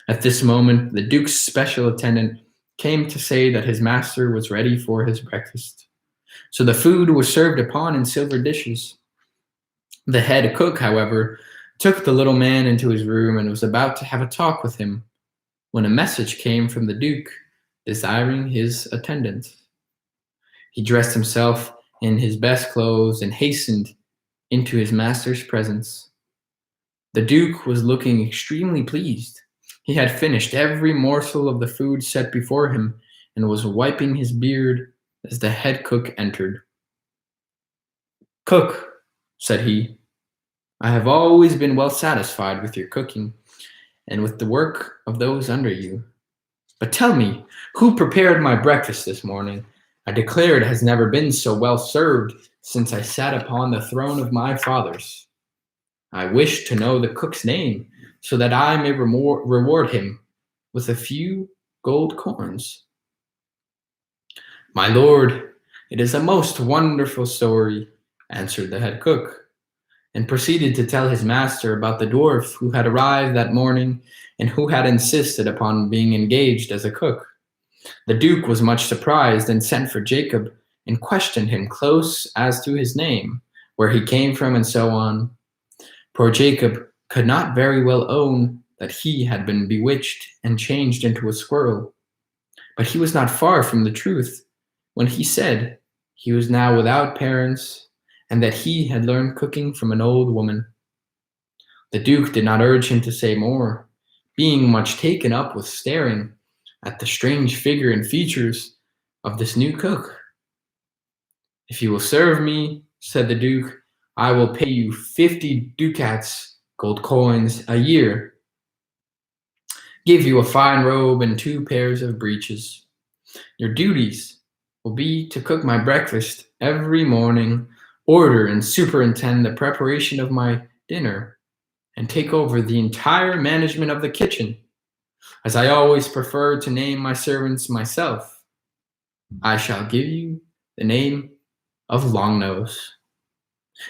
At this moment, the Duke's special attendant came to say that his master was ready for his breakfast. So the food was served upon in silver dishes. The head cook, however, took the little man into his room and was about to have a talk with him when a message came from the Duke desiring his attendance. He dressed himself in his best clothes and hastened into his master's presence. The Duke was looking extremely pleased. He had finished every morsel of the food set before him and was wiping his beard as the head cook entered. "Cook," said he, "I have always been well satisfied with your cooking and with the work of those under you. But tell me, who prepared my breakfast this morning? I declare it has never been so well served since I sat upon the throne of my fathers. I wish to know the cook's name, so that I may reward him with a few gold coins." "My lord, it is a most wonderful story," answered the head cook. and proceeded to tell his master about the dwarf who had arrived that morning and who had insisted upon being engaged as a cook. The Duke was much surprised and sent for Jacob and questioned him close as to his name, where he came from, and so on. Poor Jacob could not very well own that he had been bewitched and changed into a squirrel. But he was not far from the truth when he said he was now without parents and that he had learned cooking from an old woman. The Duke did not urge him to say more, being much taken up with staring at the strange figure and features of this new cook. "If you will serve me," said the Duke, "I will pay you 50 ducats, gold coins, a year, give you a fine robe and 2 pairs of breeches. Your duties will be to cook my breakfast every morning, order and superintend the preparation of my dinner, and take over the entire management of the kitchen, as I always prefer to name my servants myself. I shall give you the name of Longnose,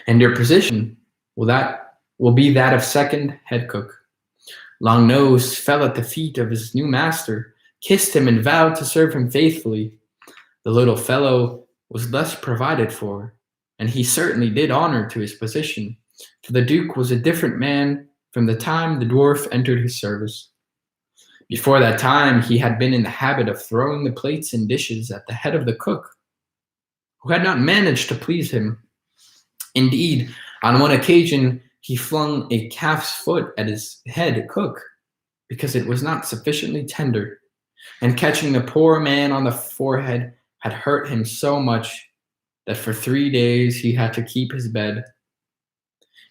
and your position will be that of second head cook." Longnose fell at the feet of his new master, kissed him, and vowed to serve him faithfully. The little fellow was thus provided for, and he certainly did honor to his position, for the Duke was a different man from the time the dwarf entered his service. Before that time, he had been in the habit of throwing the plates and dishes at the head of the cook, who had not managed to please him. Indeed, on one occasion, he flung a calf's foot at his head cook because it was not sufficiently tender, and catching the poor man on the forehead had hurt him so much that for 3 days he had to keep his bed.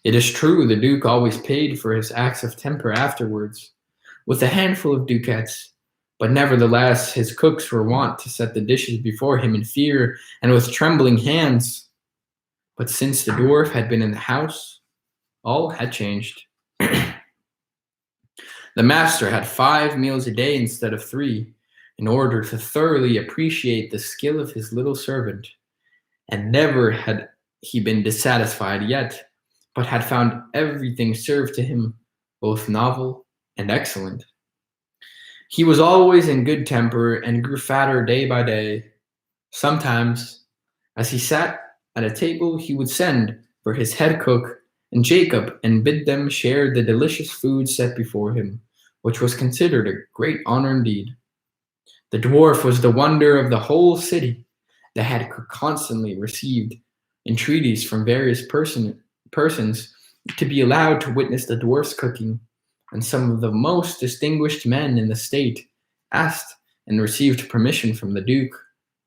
It is true the Duke always paid for his acts of temper afterwards, with a handful of ducats, but nevertheless his cooks were wont to set the dishes before him in fear and with trembling hands. But since the dwarf had been in the house, all had changed. The master had 5 meals a day instead of 3, in order to thoroughly appreciate the skill of his little servant, and never had he been dissatisfied yet, but had found everything served to him both novel and excellent. He was always in good temper and grew fatter day by day. Sometimes, as he sat at a table, he would send for his head cook and Jacob and bid them share the delicious food set before him, which was considered a great honor indeed. The dwarf was the wonder of the whole city. The head cook constantly received entreaties from various persons to be allowed to witness the dwarf's cooking, and some of the most distinguished men in the state asked and received permission from the Duke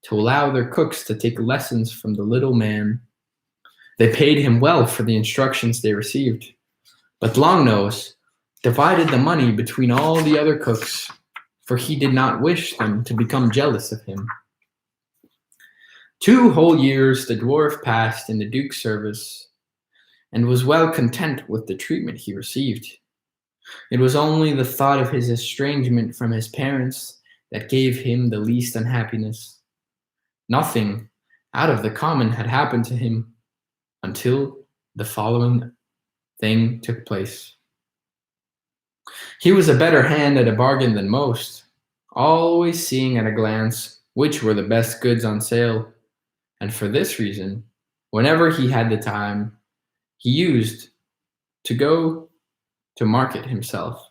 to allow their cooks to take lessons from the little man. They paid him well for the instructions they received, but Longnose divided the money between all the other cooks, for he did not wish them to become jealous of him. 2 whole years the dwarf passed in the Duke's service, and was well content with the treatment he received. It was only the thought of his estrangement from his parents that gave him the least unhappiness. Nothing out of the common had happened to him until the following thing took place. He was a better hand at a bargain than most, always seeing at a glance which were the best goods on sale, and for this reason, whenever he had the time, he used to go to market himself.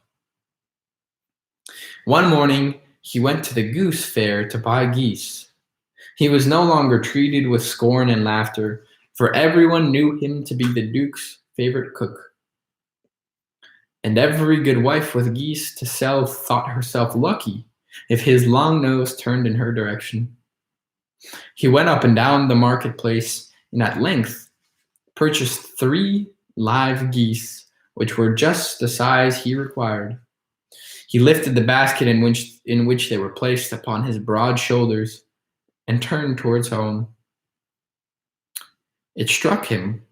One morning, he went to the goose fair to buy geese. He was no longer treated with scorn and laughter, for everyone knew him to be the Duke's favorite cook. And every good wife with geese to sell thought herself lucky if his long nose turned in her direction. He went up and down the marketplace, and at length purchased 3 live geese, which were just the size he required. He lifted the basket in which they were placed upon his broad shoulders and turned towards home. It struck him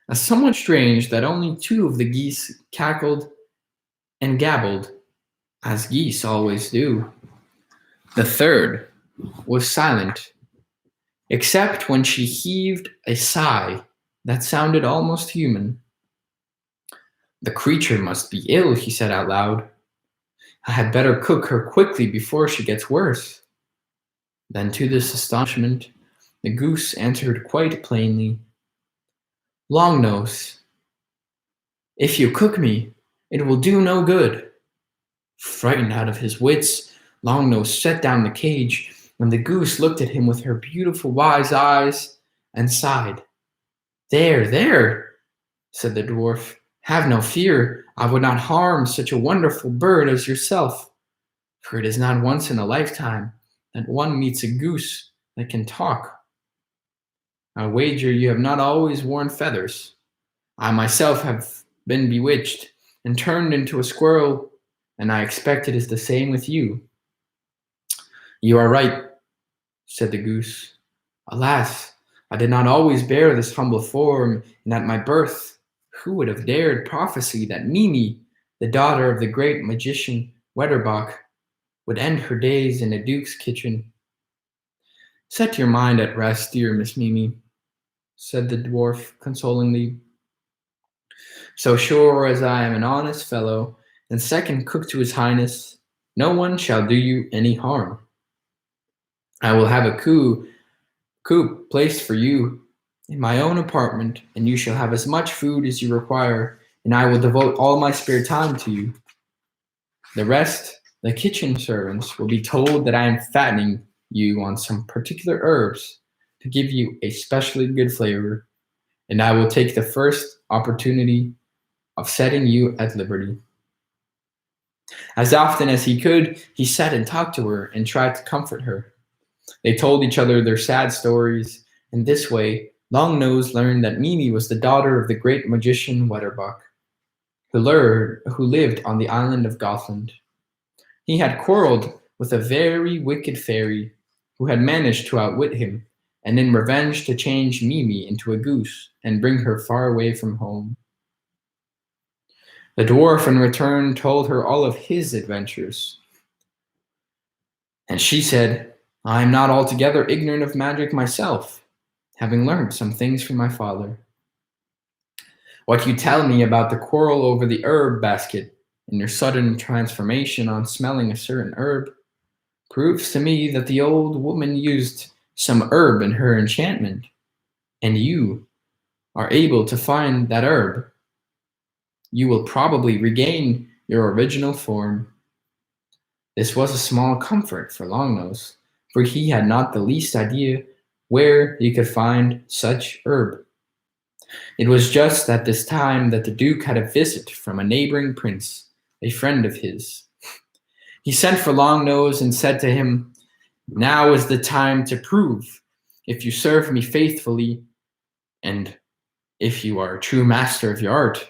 as somewhat strange that only 2 of the geese cackled and gabbled, as geese always do. The third was silent, except when she heaved a sigh that sounded almost human. The creature must be ill, he said out loud. I had better cook her quickly before she gets worse. Then, to this astonishment, the goose answered quite plainly, Longnose, if you cook me, it will do no good. Frightened out of his wits, Longnose set down the cage, and the goose looked at him with her beautiful wise eyes and sighed. There, there, said the dwarf. Have no fear. I would not harm such a wonderful bird as yourself, for it is not once in a lifetime that one meets a goose that can talk. I wager you have not always worn feathers. I myself have been bewitched and turned into a squirrel, and I expect it is the same with you. You are right, said the goose. Alas, I did not always bear this humble form, and at my birth, who would have dared prophesy that Mimi, the daughter of the great magician Wetterbach, would end her days in a duke's kitchen? Set your mind at rest, dear Miss Mimi, said the dwarf consolingly. So sure as I am an honest fellow, and second cook to his highness, no one shall do you any harm. I will have a coop placed for you in my own apartment, and you shall have as much food as you require, and I will devote all my spare time to you. The rest, the kitchen servants, will be told that I am fattening you on some particular herbs to give you a specially good flavor, and I will take the first opportunity of setting you at liberty. As often as he could, he sat and talked to her and tried to comfort her. They told each other their sad stories, and this way, Longnose learned that Mimi was the daughter of the great magician Wetterbach, who lived on the island of Gothland. He had quarreled with a very wicked fairy who had managed to outwit him, and in revenge to change Mimi into a goose and bring her far away from home. The dwarf in return told her all of his adventures, and she said, I am not altogether ignorant of magic myself, having learned some things from my father. What you tell me about the quarrel over the herb basket and your sudden transformation on smelling a certain herb proves to me that the old woman used some herb in her enchantment, and you are able to find that herb. You will probably regain your original form. This was a small comfort for Longnose, for he had not the least idea where he could find such herb. It was just at this time that the Duke had a visit from a neighboring prince, a friend of his. He sent for Longnose and said to him, Now is the time to prove if you serve me faithfully and if you are a true master of your art.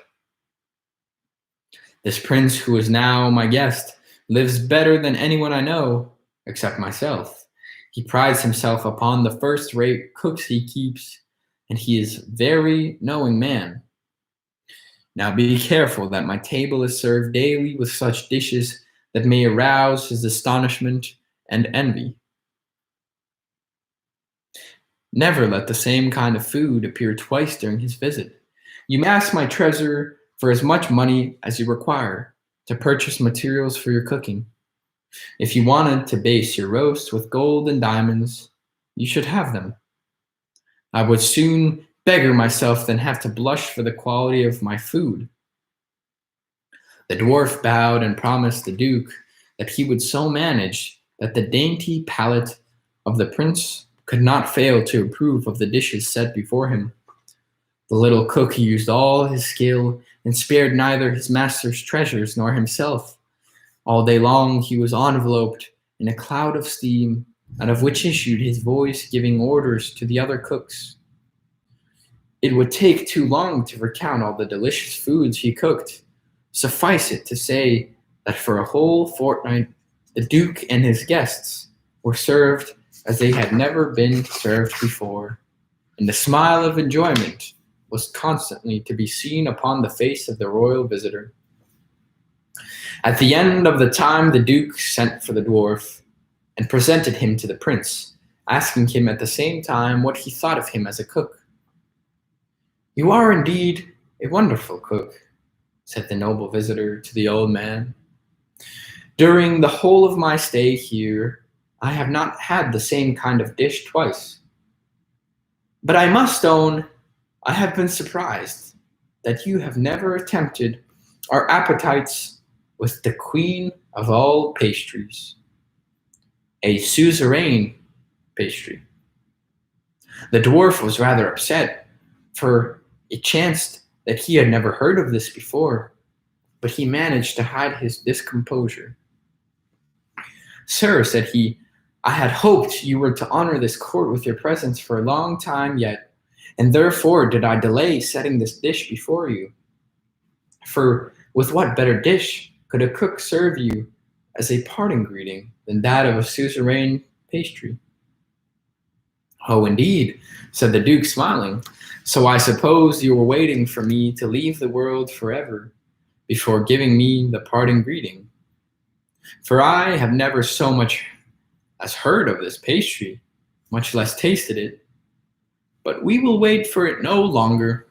This prince, who is now my guest, lives better than anyone I know, except myself. He prides himself upon the first-rate cooks he keeps, and he is a very knowing man. Now be careful that my table is served daily with such dishes that may arouse his astonishment and envy. Never let the same kind of food appear twice during his visit. You may ask my treasurer for as much money as you require to purchase materials for your cooking. If you wanted to base your roast with gold and diamonds, you should have them. I would soon beggar myself than have to blush for the quality of my food. The dwarf bowed and promised the Duke that he would so manage that the dainty palate of the prince could not fail to approve of the dishes set before him. The little cook used all his skill and spared neither his master's treasures nor himself. All day long he was enveloped in a cloud of steam, out of which issued his voice giving orders to the other cooks. It would take too long to recount all the delicious foods he cooked. Suffice it to say that for a whole fortnight the Duke and his guests were served as they had never been served before, and the smile of enjoyment was constantly to be seen upon the face of the royal visitor. At the end of the time the Duke sent for the dwarf and presented him to the prince, asking him at the same time what he thought of him as a cook. You are indeed a wonderful cook, said the noble visitor to the old man. "During the whole of my stay here, I have not had the same kind of dish twice. But I must own I have been surprised that you have never tempted our appetites with the queen of all pastries, a suzerain pastry." The dwarf was rather upset, for it chanced that he had never heard of this before, but he managed to hide his discomposure. "Sir," said he, "I had hoped you were to honor this court with your presence for a long time yet, and therefore did I delay setting this dish before you. For with what better dish could a cook serve you as a parting greeting than that of a suzerain pastry?" "Oh, indeed," said the Duke, smiling. "So I suppose you were waiting for me to leave the world forever before giving me the parting greeting. For I have never so much as heard of this pastry, much less tasted it. But we will wait for it no longer.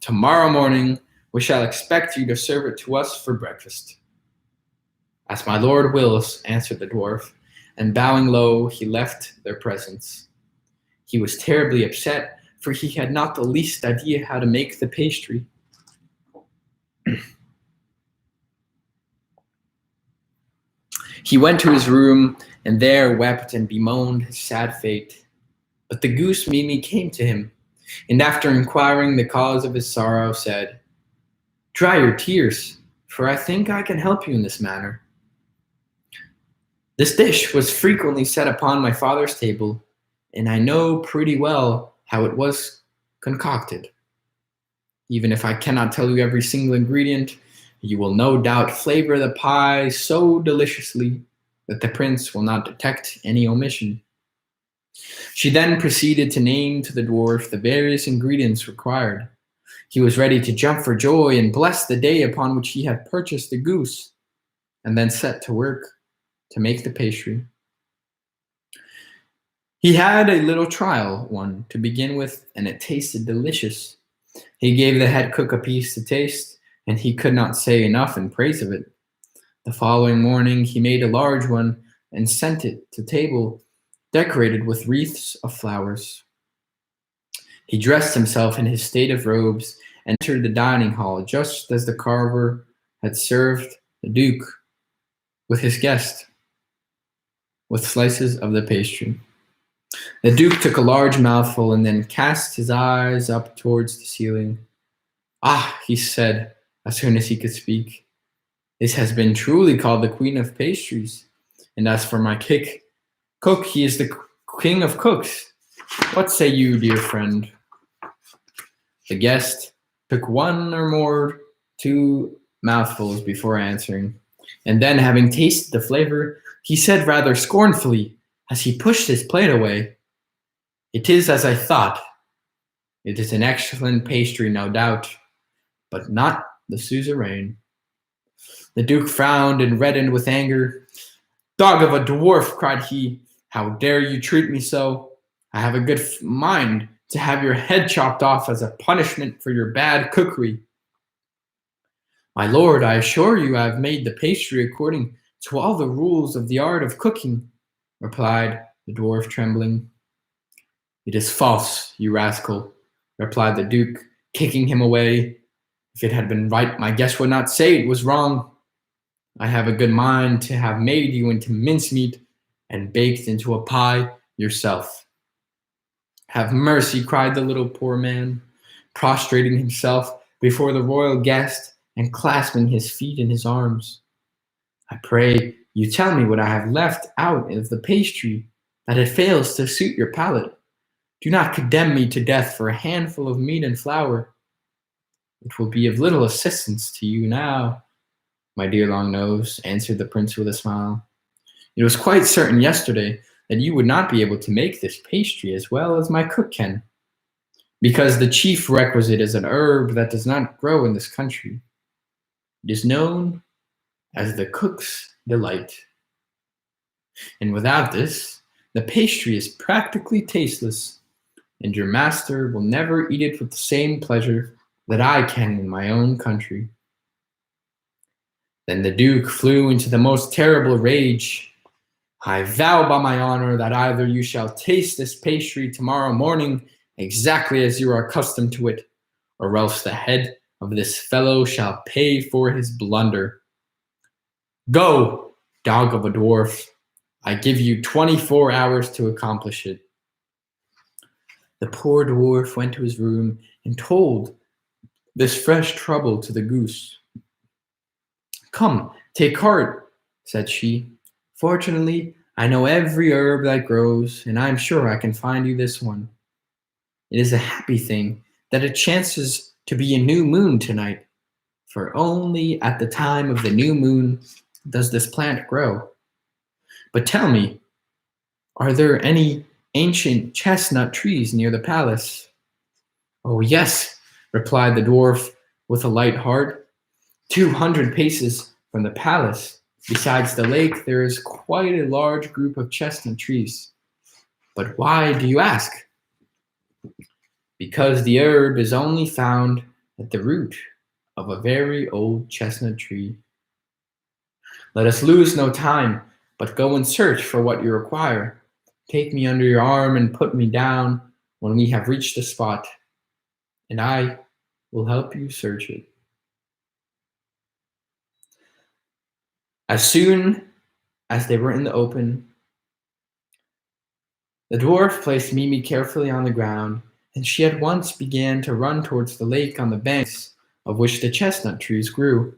Tomorrow morning we shall expect you to serve it to us for breakfast." "As my lord wills," answered the dwarf, and bowing low, he left their presence. He was terribly upset, for he had not the least idea how to make the pastry. He went to his room, and there wept and bemoaned his sad fate. But the goose Mimi came to him, and after inquiring the cause of his sorrow, said, "Dry your tears, for I think I can help you in this matter. This dish was frequently set upon my father's table, and I know pretty well how it was concocted. Even if I cannot tell you every single ingredient, you will no doubt flavor the pie so deliciously that the prince will not detect any omission." She then proceeded to name to the dwarf the various ingredients required. He was ready to jump for joy and bless the day upon which he had purchased the goose, and then set to work to make the pastry. He had a little trial one to begin with, and it tasted delicious. He gave the head cook a piece to taste, and he could not say enough in praise of it. The following morning he made a large one and sent it to table, decorated with wreaths of flowers. He dressed himself in his state of robes and entered the dining hall just as the carver had served the Duke with his guest with slices of the pastry. The Duke took a large mouthful and then cast his eyes up towards the ceiling. "Ah," he said, as soon as he could speak, "this has been truly called the Queen of Pastries. And as for my cook, he is the King of Cooks. What say you, dear friend?" The guest took one or more two mouthfuls before answering, and then, having tasted the flavor, he said rather scornfully, as he pushed his plate away, "It is as I thought. It is an excellent pastry, no doubt, but not the suzerain." The Duke frowned and reddened with anger. "Dog of a dwarf," cried he, "how dare you treat me so? I have a good mind to have your head chopped off as a punishment for your bad cookery." "My lord, I assure you I have made the pastry according to all the rules of the art of cooking," replied the dwarf, trembling. "It is false, you rascal," replied the Duke, kicking him away. "If it had been right, my guest would not say it was wrong. I have a good mind to have made you into mincemeat and baked into a pie yourself." "Have mercy," cried the little poor man, prostrating himself before the royal guest and clasping his feet in his arms. "I pray you tell me what I have left out of the pastry, that it fails to suit your palate. Do not condemn me to death for a handful of meat and flour. It will be of little assistance to you now, my dear Longnose," answered the prince with a smile. "It was quite certain yesterday that you would not be able to make this pastry as well as my cook can, because the chief requisite is an herb that does not grow in this country. It is known as the cook's delight. And without this, the pastry is practically tasteless, and your master will never eat it with the same pleasure that I can in my own country." Then the Duke flew into the most terrible rage. I vow by my honor that either you shall taste this pastry tomorrow morning exactly as you are accustomed to it, or else the head of this fellow shall pay for his blunder. Go, dog of a dwarf. I give you 24 hours to accomplish it. The poor dwarf went to his room and told this fresh trouble to the goose. Come, take heart, said she. Fortunately, I know every herb that grows, and I am sure I can find you this one. It is a happy thing that it chances to be a new moon tonight, for only at the time of the new moon does this plant grow. But tell me, are there any ancient chestnut trees near the palace? Oh, yes, replied the dwarf with a light heart. 200 paces from the palace, besides the lake, there is quite a large group of chestnut trees. But why do you ask? Because the herb is only found at the root of a very old chestnut tree. Let us lose no time, but go and search for what you require. Take me under your arm and put me down when we have reached the spot, and I will help you search it. As soon as they were in the open, the dwarf placed Mimi carefully on the ground, and she at once began to run towards the lake on the banks of which the chestnut trees grew.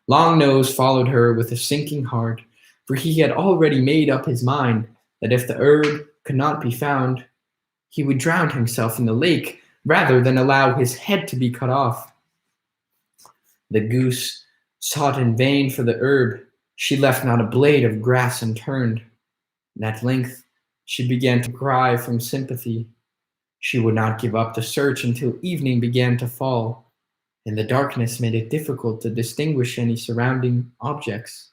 Longnose followed her with a sinking heart, for he had already made up his mind that if the herb could not be found, he would drown himself in the lake rather than allow his head to be cut off. The goose sought in vain for the herb. She left not a blade of grass unturned, and at length she began to cry from sympathy. She would not give up the search until evening began to fall, and the darkness made it difficult to distinguish any surrounding objects.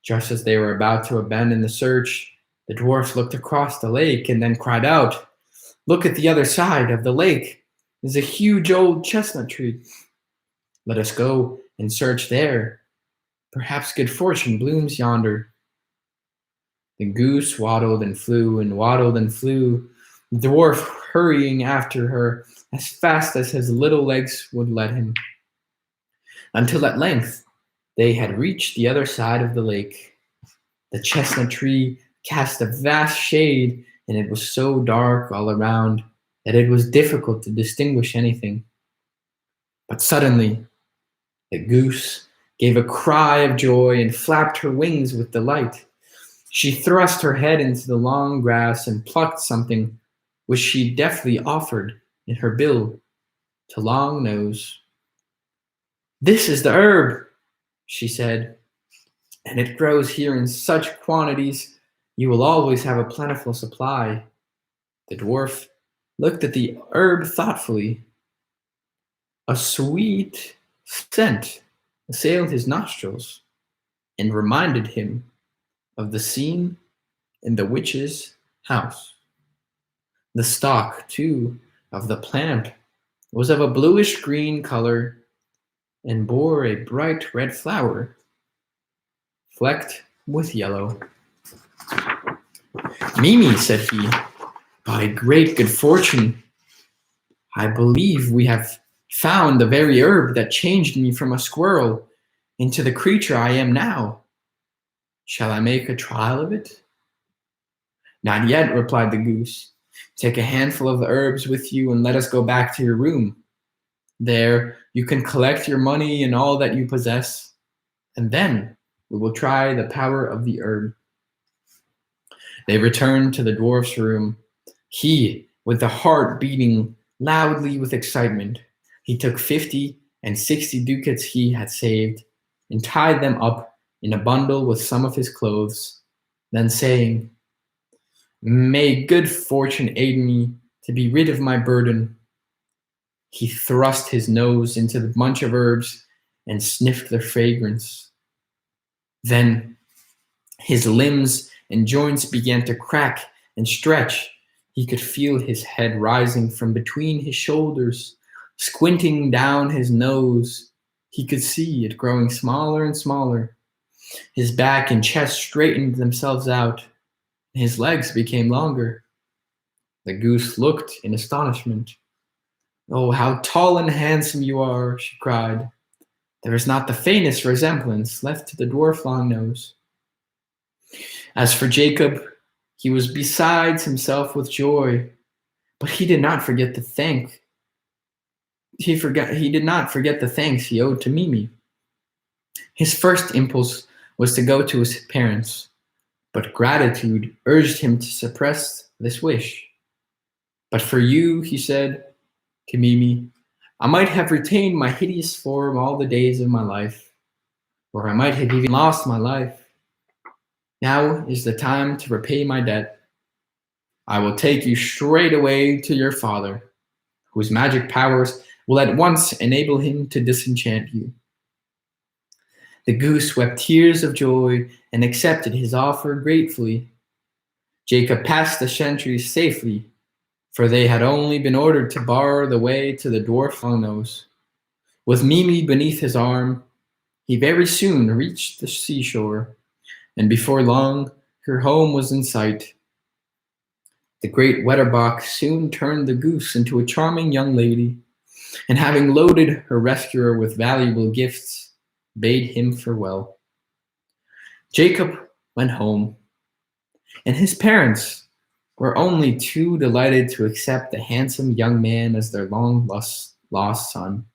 Just as they were about to abandon the search, the dwarf looked across the lake and then cried out, "Look at the other side of the lake. There's a huge old chestnut tree. Let us go and search there. Perhaps good fortune blooms yonder." The goose waddled and flew and waddled and flew, the dwarf hurrying after her as fast as his little legs would let him, until at length they had reached the other side of the lake. The chestnut tree cast a vast shade, and it was so dark all around that it was difficult to distinguish anything. But suddenly, the goose gave a cry of joy and flapped her wings with delight. She thrust her head into the long grass and plucked something which she deftly offered in her bill to Longnose. "This is the herb," she said, "and it grows here in such quantities you will always have a plentiful supply." The dwarf looked at the herb thoughtfully. A sweet scent assailed his nostrils and reminded him of the scene in the witch's house. The stalk, too, of the plant was of a bluish-green color and bore a bright red flower, flecked with yellow. "Mimi," said he, "by great good fortune, I believe we have found the very herb that changed me from a squirrel into the creature I am now. Shall I make a trial of it?" "Not yet," replied the goose. "Take a handful of the herbs with you and let us go back to your room. There you can collect your money and all that you possess, and then we will try the power of the herb." They returned to the dwarf's room. He, with the heart beating loudly with excitement, he took 50 and 60 ducats he had saved and tied them up in a bundle with some of his clothes. Then saying, "May good fortune aid me to be rid of my burden," he thrust his nose into the bunch of herbs and sniffed their fragrance. Then his limbs and joints began to crack and stretch. He could feel his head rising from between his shoulders, squinting down his nose. He could see it growing smaller and smaller. His back and chest straightened themselves out. His legs became longer. The goose looked in astonishment. "Oh, how tall and handsome you are," she cried. "There is not the faintest resemblance left to the dwarf Longnose." As for Jacob, he was beside himself with joy, but he did not forget the thank he did not forget the thanks he owed to Mimi. His first impulse was to go to his parents, but gratitude urged him to suppress this wish. "But for you," he said to Mimi, "I might have retained my hideous form all the days of my life, or I might have even lost my life. Now is the time to repay my debt. I will take you straight away to your father, whose magic powers will at once enable him to disenchant you." The goose wept tears of joy and accepted his offer gratefully. Jacob passed the sentries safely, for they had only been ordered to bar the way to the dwarf Longnose. With Mimi beneath his arm, he very soon reached the seashore, and before long her home was in sight. The great Wetterbock soon turned the goose into a charming young lady, and having loaded her rescuer with valuable gifts, bade him farewell. Jacob went home, and his parents were only too delighted to accept the handsome young man as their long-lost son.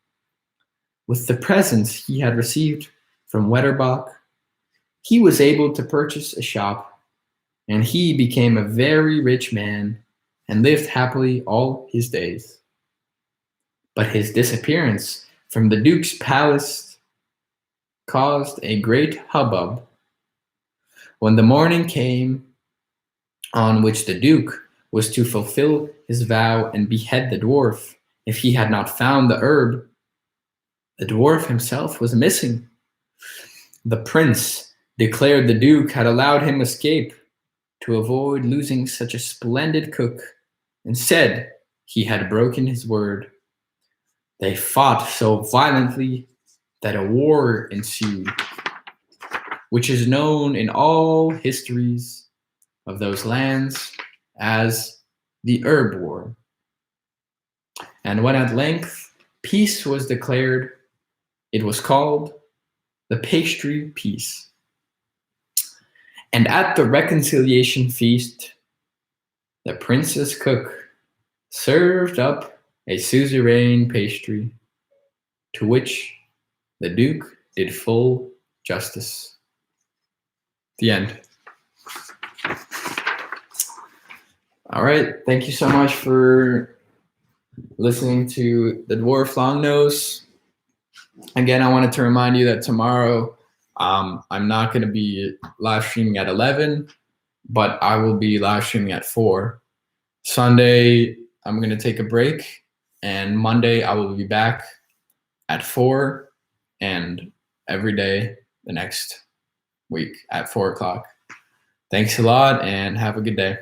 With the presents he had received from Wetterbock, he was able to purchase a shop, and he became a very rich man and lived happily all his days. But his disappearance from the Duke's palace caused a great hubbub. When the morning came on which the Duke was to fulfill his vow and behead the dwarf if he had not found the herb, the dwarf himself was missing. The prince declared the Duke had allowed him escape to avoid losing such a splendid cook, and said he had broken his word. They fought so violently that a war ensued, which is known in all histories of those lands as the Herb War. And when at length peace was declared, it was called the Pastry Peace. And at the reconciliation feast, the prince's cook served up a suzerain pastry, to which the Duke did full justice. The end. All right, thank you so much for listening to The Dwarf Longnose. Again, I wanted to remind you that tomorrow I'm not going to be live streaming at 11, but I will be live streaming at 4. Sunday, I'm going to take a break, and Monday I will be back at 4, and every day the next week at 4 o'clock. Thanks a lot, and have a good day.